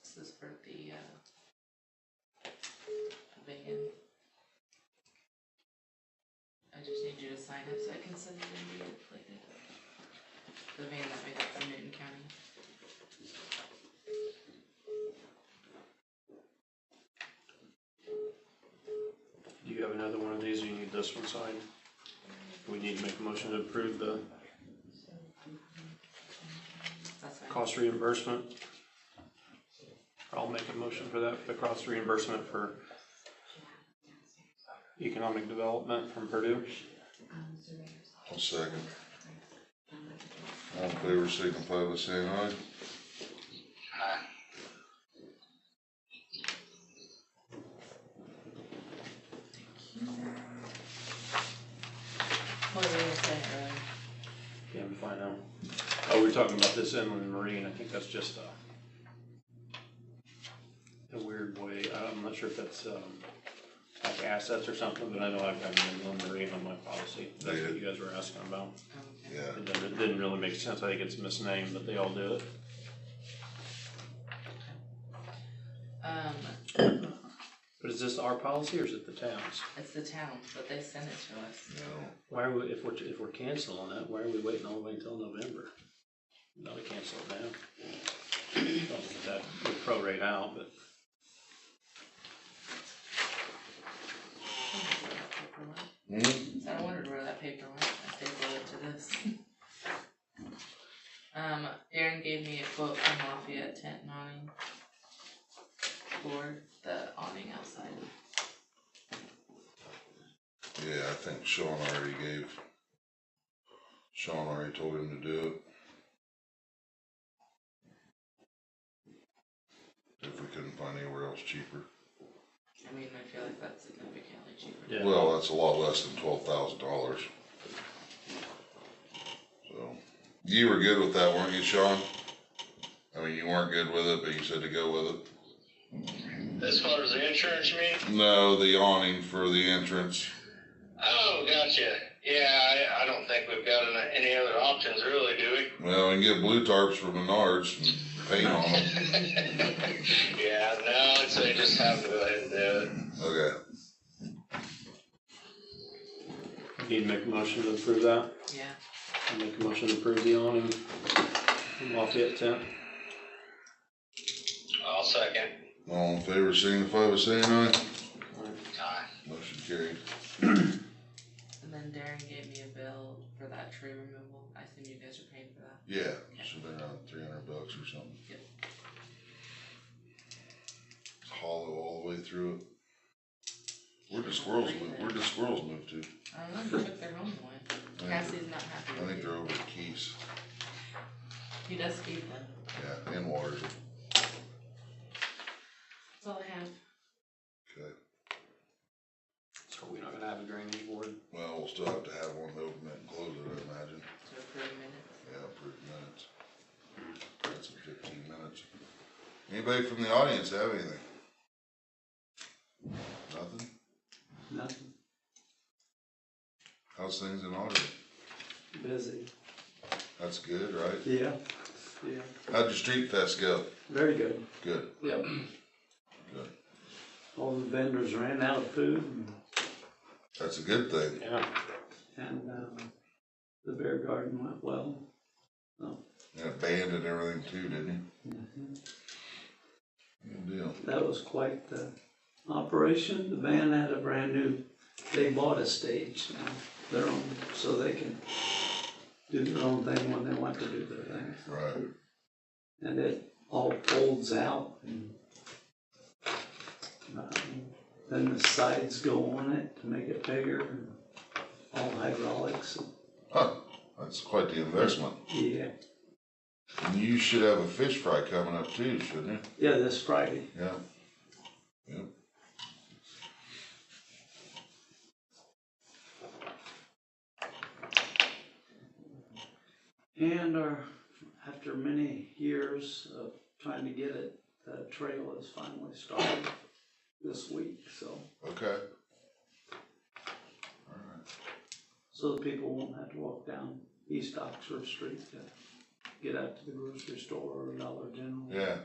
This is for the van. I just need you to sign it so I can send it in to you later. The van that we got from Newton County. Do you have another one of these, or you need this one signed? We need to make a motion to approve the That's fine. cost reimbursement. I'll make a motion for that, for the cost reimbursement for economic development from Purdue. I'll second. All in favor signify by saying aye. Aye. What were you gonna say, Aaron? Yeah, we find out. Oh, we were talking about this inland marine, I think that's just, a weird way. I'm not sure if that's, like assets or something, but I know I've got inland marine on my policy. That's what you guys were asking about. Yeah. It didn't really make sense. I think it's misnamed, but they all do it. But is this our policy or is it the town's? It's the town, but they sent it to us. No. Why are we, if we're canceling that, why are we waiting all the way until November? Not to cancel it now. That would prorate out, but Mm-hmm. So I wondered where that paper went. I stapled it to this. Darren gave me a quote from Lafayette Tent and Awning for the awning outside. Yeah, I think Sean already told him to do it. If we couldn't find anywhere else cheaper. I mean, I feel like that's significantly cheaper. yeah. Well, that's a lot less than $12,000. So, you were good with that, weren't you, Sean? I mean, you weren't good with it, but you said to go with it. As far as the insurance, you mean? No, the awning for the entrance. Oh, gotcha. Yeah, I don't think we've got any other options really, do we? Well, we can get blue tarps from Menards and paint on them. Yeah, no, I'd say just have to go ahead and do it. Okay. Need to make a motion to approve that? Yeah. I make a motion to approve the awning from Lafayette Tent. I'll second. All in favor, signify by saying aye. Aye. Motion carried. And then Darren gave me a bill for that tree removal. I assume you guys are paying for that. Yeah, should have been around $300 or something. Yep. It's hollow all the way through it. Where'd the squirrels move to? I don't know, they took their home away. Cassie's not happy I with think it. they're over at Keys. He does feed them. Yeah, and waters them. That's all I have. Okay. So we're not gonna have a drainage board? Well, we'll still have to have one to open it and close it, I imagine. To approve minutes. Yeah, approved minutes. That's in 15 minutes. Anybody from the audience have anything? Nothing? Nothing, How's things in Auburn? busy. That's good, right? Yeah, yeah, How'd your street fest go? very good. Good, Yep. good. All the vendors ran out of food That's a good thing. Yeah. and the beer garden went well. You had a band and everything too, didn't you? Good deal. That was quite the operation. The band had a brand new, they bought a stage now, their own, so they can do their own thing when they want to do their thing. Right. And it all folds out and then the sides go on it to make it bigger and all hydraulics. Huh, that's quite the investment. Yeah, And you should have a fish fry coming up too, shouldn't you? yeah, this Friday. Yeah. Yep. And after many years of trying to get it, the trail is finally started this week, so. Okay. Alright. So the people won't have to walk down East Oxford Street to get out to the grocery store or Dollar General. Yeah.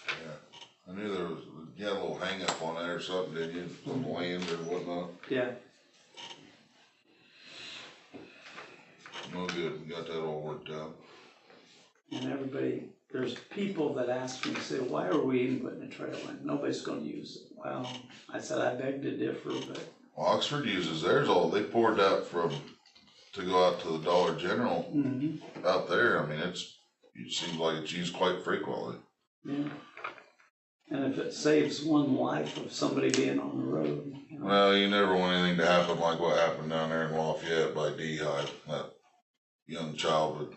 Yeah. I knew there was, you had a little hang up on that or something, didn't you? Some land or whatnot. Yeah, No good, we got that all worked out. and everybody, there's people that ask me, say, why are we even putting a trail in? Nobody's gonna use it. Well, I said, I beg to differ, but Well, Oxford uses theirs all, they poured that to go out to the Dollar General out there. I mean, it seems like it's used quite frequently. yeah. And if it saves one life of somebody being on the road, you know. Well, you never want anything to happen like what happened down there in Lafayette by D-Hive. That young child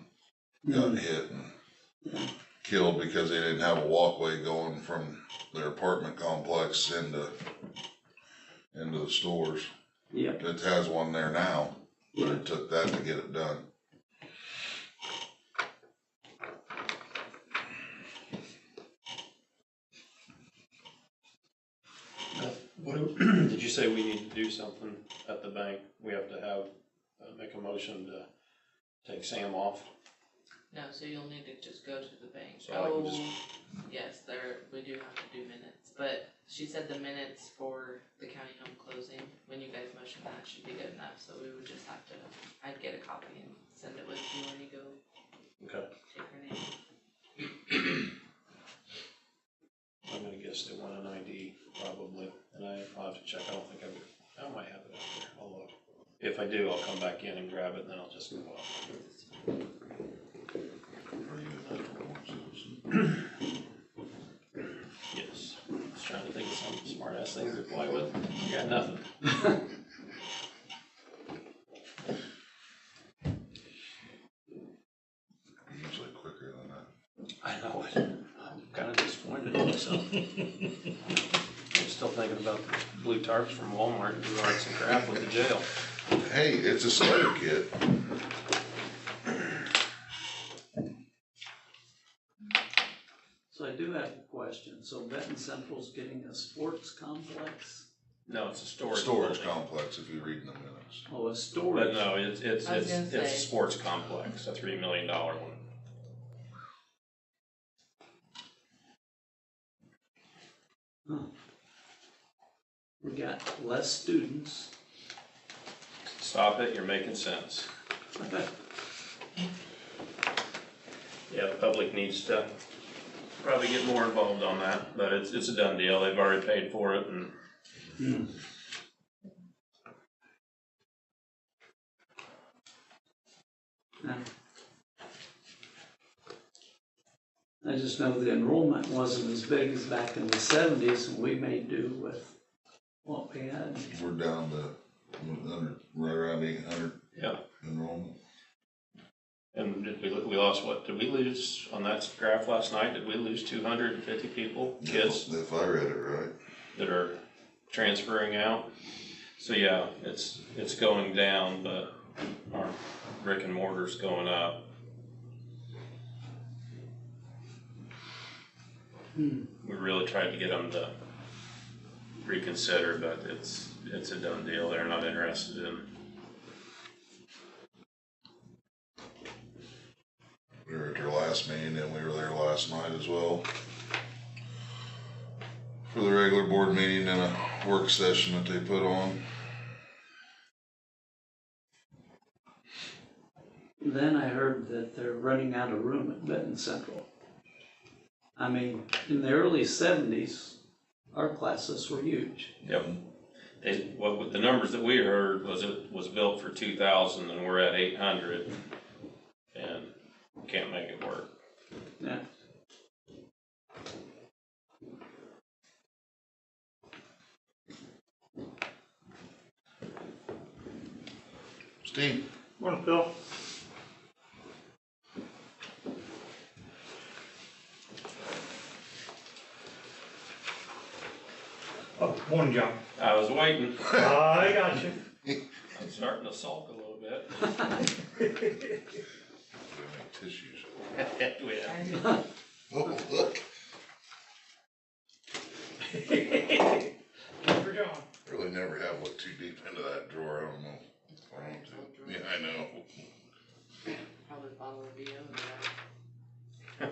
got hit and killed because they didn't have a walkway going from their apartment complex into the stores. Yep. It has one there now, but Yeah. it took that to get it done. Did you say we need to do something at the bank? We have to have, make a motion to take Sam off? No, so you'll need to just go to the bank. So I can just- Yes, we do have to do minutes, but she said the minutes for the county home closing, when you guys motion that, should be good enough, so we would just have to, I'd get a copy and send it with you when you go Okay. take her name. I'm gonna guess they want an ID probably, and I'll have to check. I don't think I might have it out there. I'll look. If I do, I'll come back in and grab it, and then I'll just go off. Are you a Warren citizen? Yes. I was trying to think of some smart ass things to reply with. I got nothing. You're usually quicker than that. I know it. I'm kind of disappointed in myself. I'm still thinking about the blue tarps from Walmart and do arts and crafts with the jail. Hey, it's a starter kit. So I do have a question. So Benton Central's getting a sports complex? No, it's a storage. Storage building. complex, if you read in the minutes. Oh, a storage? But no, it's I was gonna a say. sports complex, a $3 million one. Huh. We got less students. Stop it, you're making sense. Yeah, the public needs to probably get more involved on that, but it's a done deal. They've already paid for it and Yeah. I just know the enrollment wasn't as big as back in the 70s, and we made do with what we had. We're down to right around 800 yeah. enrollment. And we lost what? Did we lose on that graph last night? Did we lose 250 people, kids If I read it right. that are transferring out? So yeah, it's going down, but our brick and mortar's going up. We really tried to get them to reconsider, but it's a done deal. They're not interested in. We were at their last meeting and we were there last night as well. For the regular board meeting and a work session that they put on. Then I heard that they're running out of room at Benton Central. I mean, in the early 70s, our classes were huge. Yep. What the numbers that we heard was it was built for 2,000 and we're at 800 and can't make it work. Yeah. Steve. Morning, Phil. Oh, morning, John. I was waiting. I got you. I'm starting to sulk a little bit. We make tissues. Yeah. Oh, look. For John. Really never have looked too deep into that drawer. I don't know if I want to. Yeah, I know. Probably a bottle of VO in there.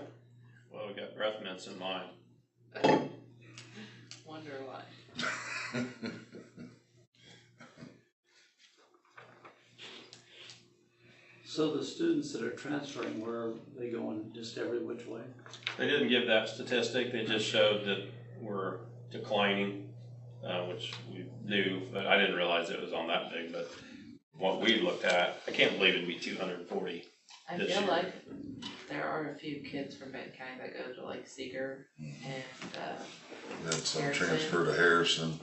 Well, we got breath mints in mine. Wonder why. So the students that are transferring, where are they going, just every which way? They didn't give that statistic. They just showed that we're declining, which we knew, but I didn't realize it was on that big. But what we looked at, I can't believe it'd be 240. I this feel year. like there are a few kids from Benton County that go to like Seeger and, Then some Harrison. transfer to Harrison.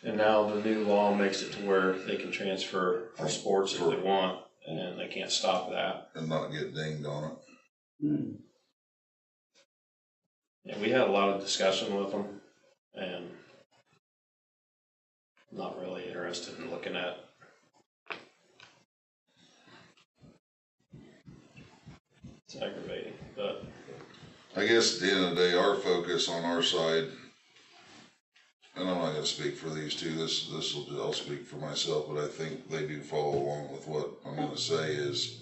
And now the new law makes it to where they can transfer for sports if they want, and they can't stop that. And not get dinged on it. Yeah, we had a lot of discussion with them, and not really interested in looking at. It's aggravating, but I guess at the end of the day, our focus on our side gonna speak for these two, I'll speak for myself, but I think they do follow along with what I'm gonna say is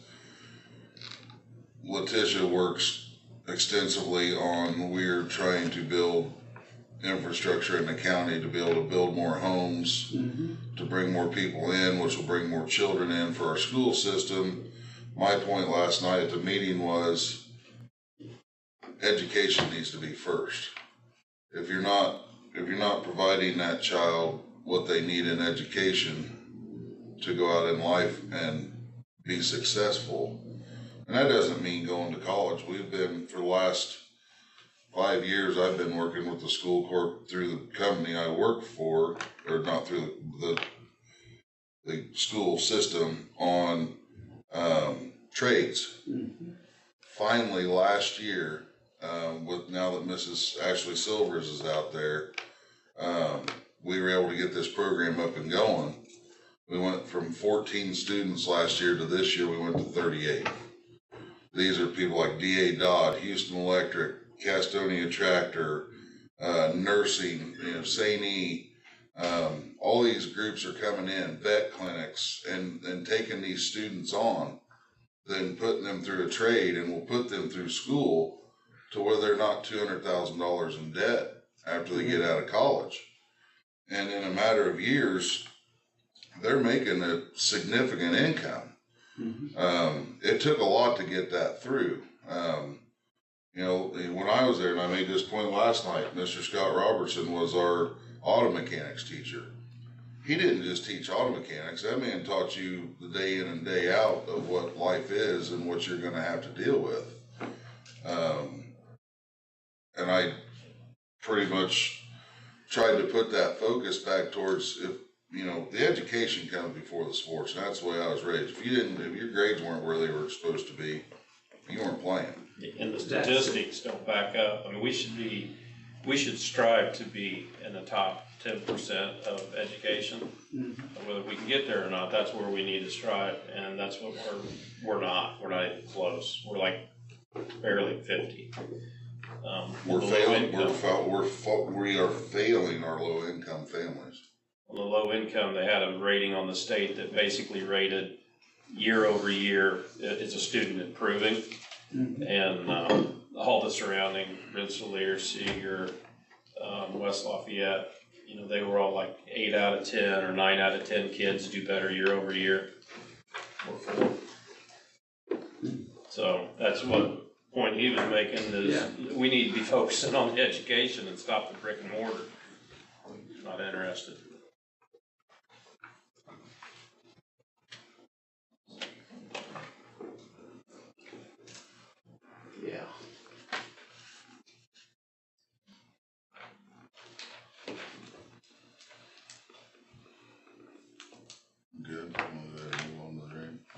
Letitia works extensively on, we're trying to build infrastructure in the county to be able to build more homes, to bring more people in, which will bring more children in for our school system. My point last night at the meeting was education needs to be first. If you're not providing that child what they need in education to go out in life and be successful, and that doesn't mean going to college. We've been, for the last 5 years, I've been working with the school corp through the company I work for, or not through the school system, on trades. Finally, last year, with now that Mrs. Ashley Silvers is out there, we were able to get this program up and going. We went from 14 students last year to this year we went to 38. These are people like D.A. Dodd, Houston Electric, Castonia Tractor, nursing, St. E. All these groups are coming in, vet clinics, and taking these students on, then putting them through a trade, and we'll put them through school to where they're not $200,000 in debt after they get out of college. And in a matter of years, they're making a significant income. It took a lot to get that through. When I was there, and I made this point last night, Mr. Scott Robertson was our auto mechanics teacher. He didn't just teach auto mechanics. That man taught you the day in and day out of what life is and what you're going to have to deal with. And I pretty much tried to put that focus back towards, if the education comes before the sports, and that's the way I was raised. If your grades weren't where they were supposed to be, you weren't playing. And the statistics don't back up. I mean, we should strive to be in the top 10% of education. Whether we can get there or not, that's where we need to strive, and that's what we're not even close. We're like barely 50. We are failing our low income families. On the low income, they had a rating on the state that basically rated year over year, is a student improving? And all the surrounding, Rensselaer, Seeger, West Lafayette, they were all like 8 out of 10 or 9 out of 10 kids do better year over year. Or 4. So that's what point he was making is we need to be focusing on the education and stop the brick and mortar. Not interested. Yeah. Good. All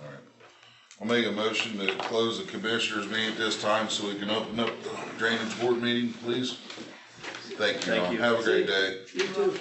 right. I'll make a motion to close the commissioners meeting at this time so we can open up the drainage board meeting, please. Thank you, Ron. Have a great day. You too.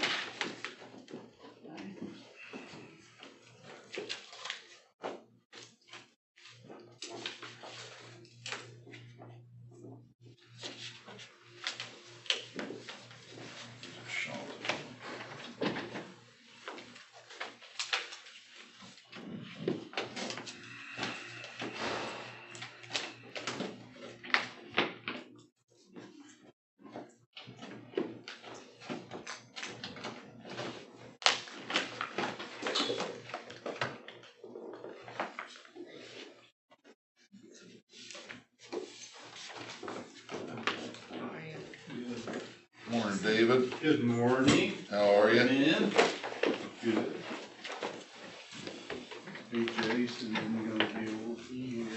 Morning, David. Good morning. How are you? Man. Good. Hey, Jason, I'm gonna be over here.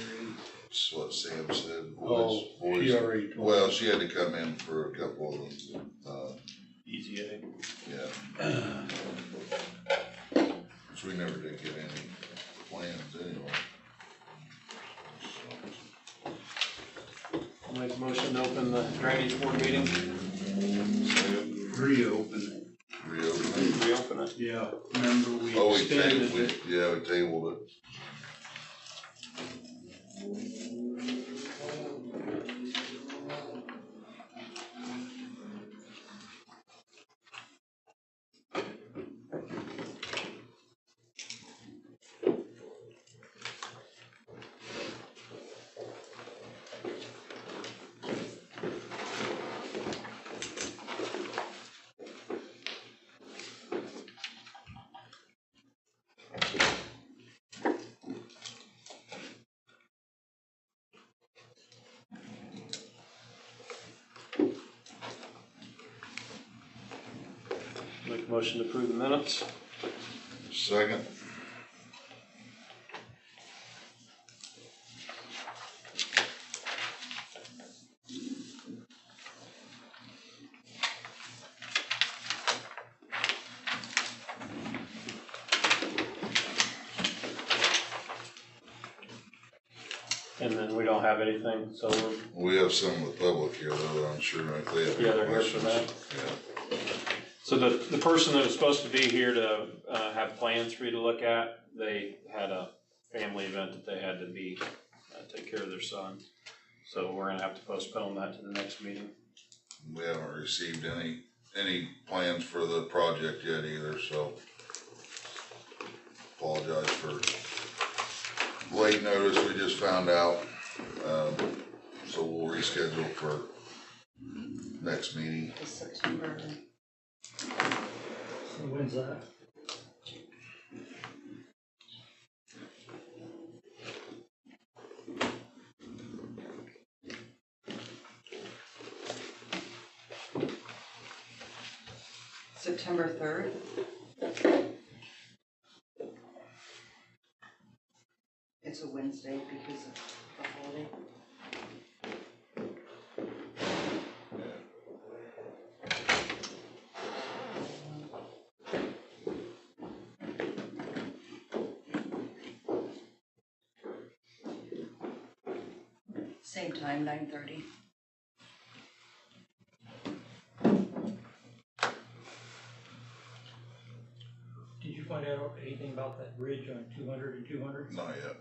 That's what Sam said. She already told me. Well, she had to come in for a couple of them. EZA. Yeah. So we never did get any plans anyway. I'll make a motion to open the drainage board meeting. Reopen it. Reopen it. Yeah, remember we We extended tabled it. it. Yeah, we tabled it. motion to approve the minutes. Second. And then we don't have anything, so We have some of the public here though, that I'm sure if they have any yeah, they're here for questions. that. Yeah. So the person that was supposed to be here to, have plans for you to look at, they had a family event that they had to be, take care of their son. So we're gonna have to postpone that to the next meeting. We haven't received any plans for the project yet either, so apologize for late notice, we just found out. So we'll reschedule for next meeting. September. When's that? September 3rd. It's a Wednesday because of the holiday. Same time, 9:30. Did you find out anything about that bridge on 200 and 200? Not yet.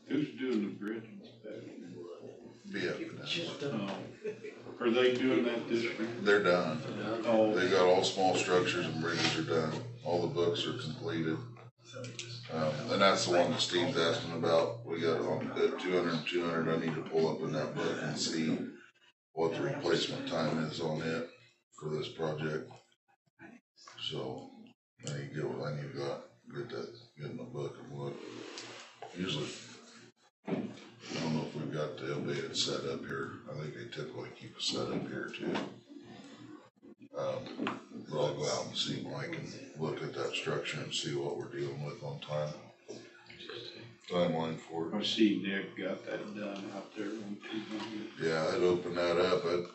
Who's doing the bridge BF. Are they doing that this year? They're done. Oh. They got all small structures and bridges are done. All the books are completed. And that's the one that Steve's asking about. We got on the 200 and 200. I need to pull up in that book and see what the replacement time is on it for this project. So I need to get in the book and look. Usually, I don't know if we've got the updated set up here. I think they typically keep a set up here too. But I'll go out and see Mike and look at that structure and see what we're dealing with on timeline for it. I see Nick got that done out there on 200. Yeah, I'd open that up, I'd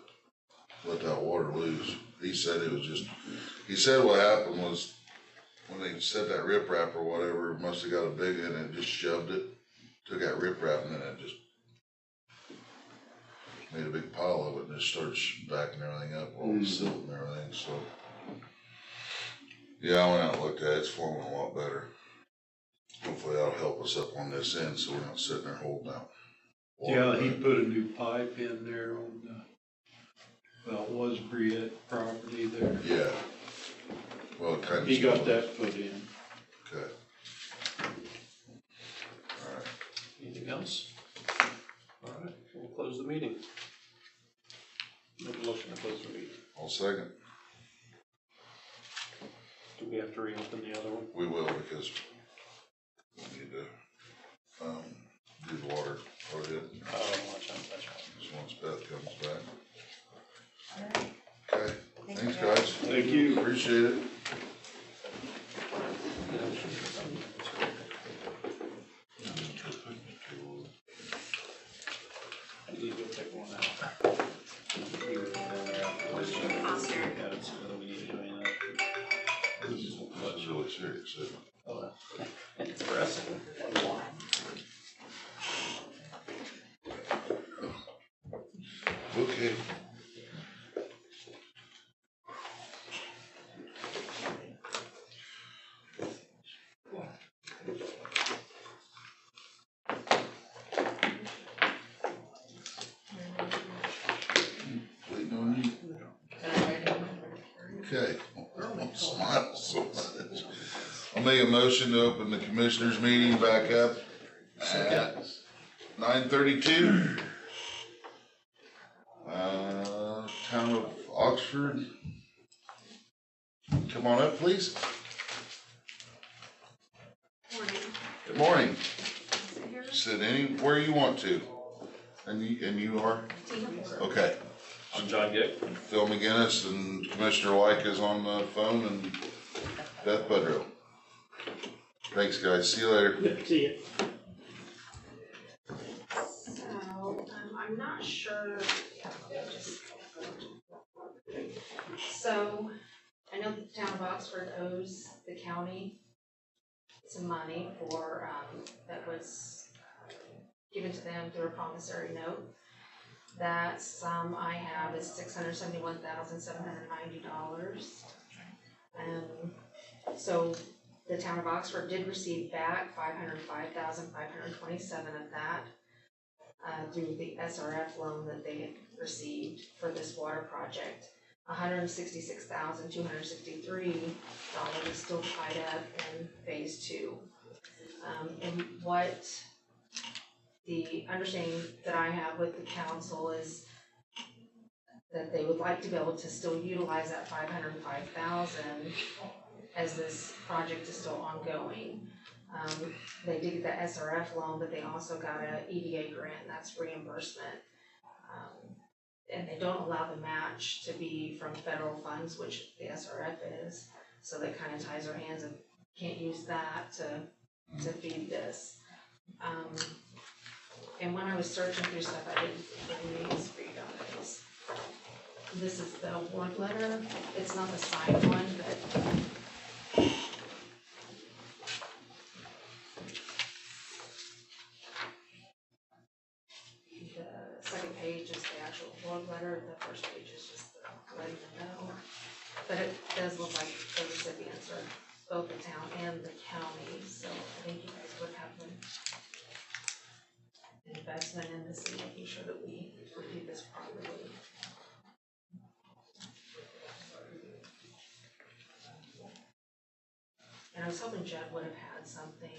let that water loose. He said what happened was when they set that riprap or whatever, it must've got a big end and just shoved it, took that riprap and then it just made a big pile of it and just started backing everything up, all the silt and everything, so. Yeah, I went out and looked at it, it's flowing a lot better. Hopefully that'll help us up on this end so we're not sitting there holding out. Yeah, he put a new pipe in there on was Briette property there. Yeah. Well, it kind of. He got that put in. Okay. Alright. Anything else? Alright, we'll close the meeting. Make a motion to close the meeting. I'll second. Do we have to reopen the other one? We will because we need to do the water audit. Watch out, that's right. Just once Beth comes back. Okay, thanks you. guys. Thank you. Appreciate it. I need to go pick one out. This is really serious, isn't it? Oh, it's pressing. Okay. Waiting on you. Okay, don't smile so much. I'll make a motion to open the commissioners meeting back up at 9:32. Town of Oxford. Come on up, please. Morning. Good morning. Sit anywhere you want to. And you are? Tina Porter. Okay. I'm John Gick. Phil McGinnis and Commissioner White is on the phone and Beth Budrow. Thanks, guys. See you later. Yeah, see it. So, I'm not sure. So, I know the town of Oxford owes the county some money for, that was given to them through a promissory note. That sum I have is $671,790. And so the town of Oxford did receive back $505,527 of that through the SRF loan that they had received for this water project. $166,263 is still tied up in phase 2. And what the understanding that I have with the council is that they would like to be able to still utilize that $505,000 as this project is still ongoing. They did get the SRF loan, but they also got a EDA grant, and that's reimbursement. And they don't allow the match to be from federal funds, which the SRF is, so that kind of ties our hands and can't use that to feed this. And when I was searching through stuff, I didn't bring these for you guys. This is the award letter. It's not the signed one, but the second page is the actual award letter. The first page is just the letting them know. But it does look like the recipients are both the town and the county, so I think you guys would have an investment in this and making sure that we do this properly. And I was hoping Judd would have had something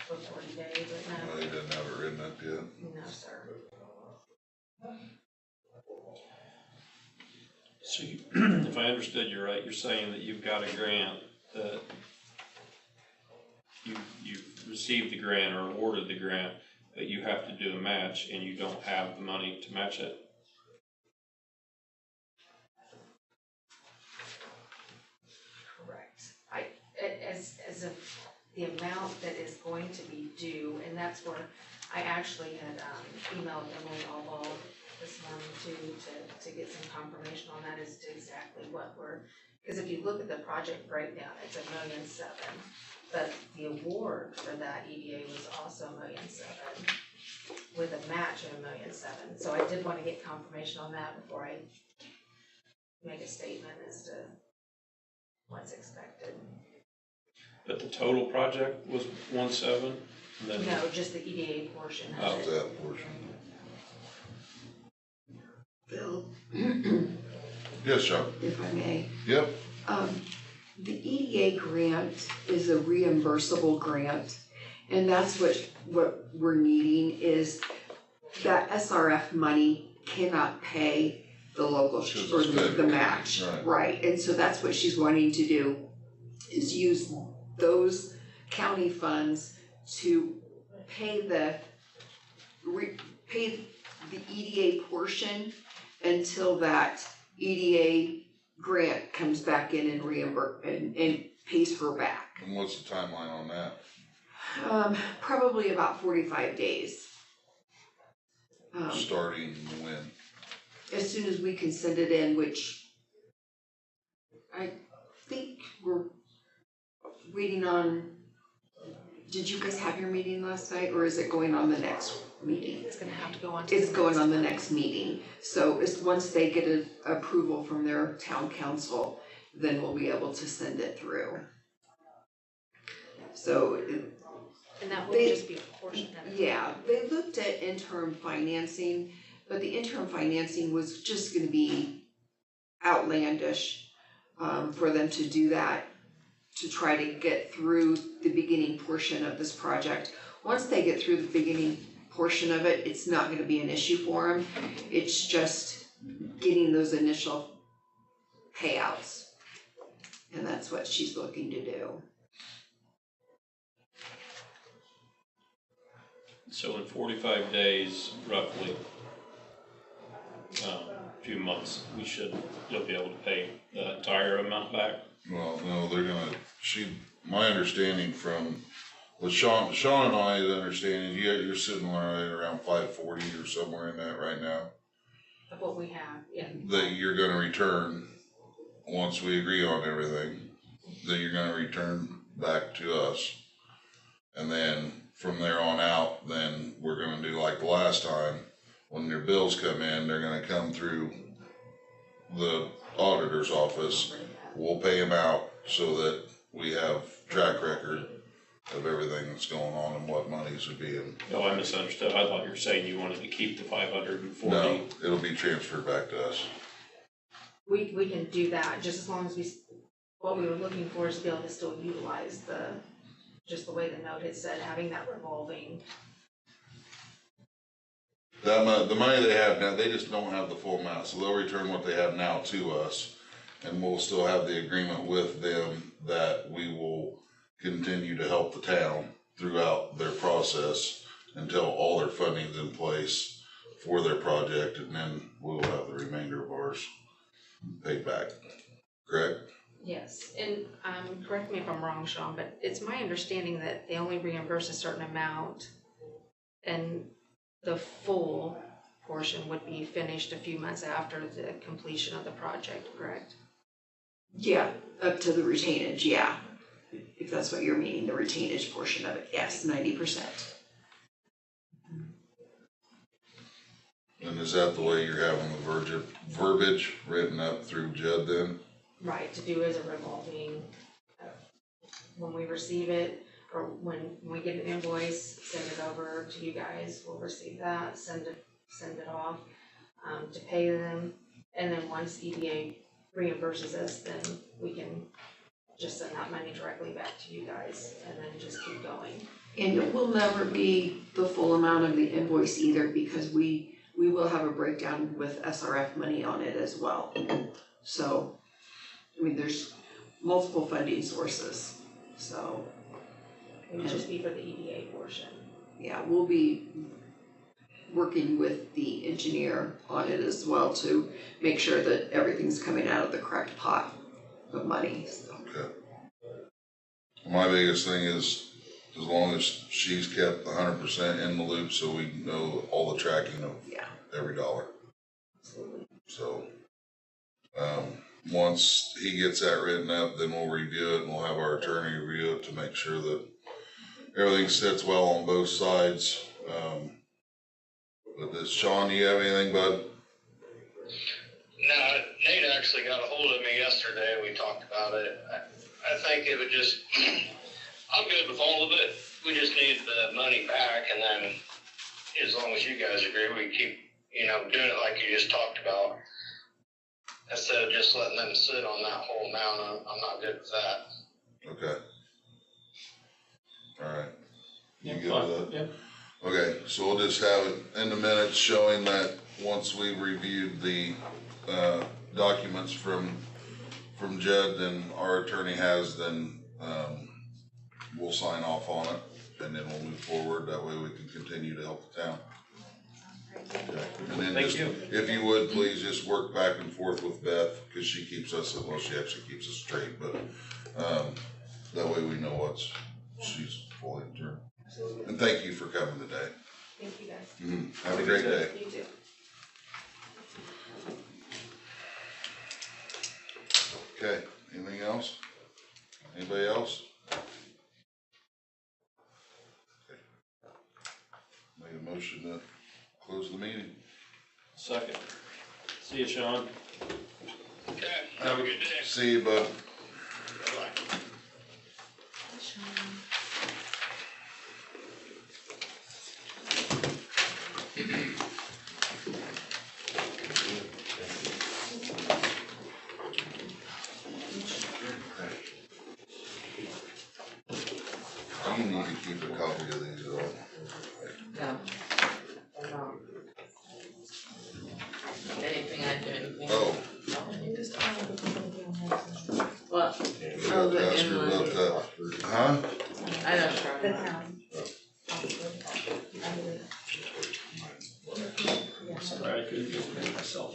before today, but no. Well, he doesn't have it written up yet. No, sir. So if I understood you right, you're saying that you've got a grant that you've received the grant or awarded the grant, but you have to do a match and you don't have the money to match it? Correct. As of the amount that is going to be due, and that's where I actually had emailed Emily Allball this morning to get some confirmation on that as to exactly what we're, because if you look at the project breakdown, it's $1.7 million, but the award for that EDA was also $1.7 million with a match of $1.7 million. So I did want to get confirmation on that before I make a statement as to what's expected. But the total project was 1.7? No, just the EDA portion of Out it. that portion. Bill, Yes, Sean. if I may. Yep. The EDA grant is a reimbursable grant, and that's what we're needing is that SRF money cannot pay the local or the match. Right, and so that's what she's wanting to do, is use those county funds to pay the EDA portion until that EDA grant comes back in and and pays her back. And what's the timeline on that? Probably about 45 days. Starting when? As soon as we can send it in, which I think we're waiting on. Did you guys have your meeting last night, or is it going on the next meeting? It's gonna have to go on to. It's going on the next meeting. So it's once they get an approval from their town council, then we'll be able to send it through. So. And that will just be a portion of it. Yeah, they looked at interim financing, but the interim financing was just gonna be outlandish for them to do that, to try to get through the beginning portion of this project. Once they get through the beginning portion of it, it's not gonna be an issue for them. It's just getting those initial payouts. And that's what she's looking to do. So in 45 days, roughly, few months, you'll be able to pay the entire amount back? Well, no, they're gonna, my understanding from, with Sean and I's understanding, you're sitting right around 540 or somewhere in that right now, Of what we have, yeah. that you're gonna return, once we agree on everything, that you're gonna return back to us. And then from there on out, then we're gonna do like the last time, when your bills come in, they're gonna come through the auditor's office. We'll pay them out so that we have track record of everything that's going on and what monies are being. Oh, I misunderstood. I thought you were saying you wanted to keep the 540. No, it'll be transferred back to us. We can do that, just as long as what we were looking for is to be able to still utilize just the way the note had said, having that revolving. The money they have now, they just don't have the full amount, so they'll return what they have now to us. And we'll still have the agreement with them that we will continue to help the town throughout their process until all their funding's in place for their project, and then we'll have the remainder of ours paid back, correct? Yes, and correct me if I'm wrong, Sean, but it's my understanding that they only reimburse a certain amount and the full portion would be finished a few months after the completion of the project, correct? Yeah, up to the retainage, yeah. If that's what you're meaning, the retainage portion of it, yes, 90%. And is that the way you're having the verbiage written up through Judd then? Right, to do as a revolving, when we receive it, or when we get an invoice, send it over to you guys, we'll receive that, send it off, to pay them, and then once EDA reimburses us, then we can just send that money directly back to you guys, and then just keep going. And it will never be the full amount of the invoice either, because we will have a breakdown with SRF money on it as well. So, I mean, there's multiple funding sources, so. It would just be for the EDA portion. Yeah, we'll be working with the engineer on it as well to make sure that everything's coming out of the correct pot of money, so. Okay. My biggest thing is, as long as she's kept 100% in the loop, so we know all the tracking of every dollar. Absolutely. So, once he gets that written up, then we'll review it and we'll have our attorney review it to make sure that everything sits well on both sides. But this, Sean, do you have anything, bud? No, Nate actually got a hold of me yesterday, we talked about it. I think it would just, I'm good with all of it, we just need the money back, and then as long as you guys agree, we keep, doing it like you just talked about. Instead of just letting them sit on that whole amount, I'm not good with that. Okay. Alright. You Yeah, good fine. with that? Yeah. Okay, so we'll just have it in the minutes showing that once we've reviewed the, documents from Judd, then our attorney has, then, we'll sign off on it, and then we'll move forward, that way we can continue to help the town. Okay. And then Thank just, you. if you would, please just work back and forth with Beth, cause she keeps us, well, she actually keeps us straight, but, that way we know she's fully in turn. And thank you for coming today. Thank you guys. Have a great day. You too. Okay, anything else? Anybody else? Okay. Make a motion to close the meeting. Second. See you, Sean. Okay, have a good day. See you, bud. Bye-bye. You need to keep a copy of these, though. No. Anything I do. Oh. What? You have to ask her about that. Huh? I know, Charlotte. I believe. Sorry, I couldn't get myself.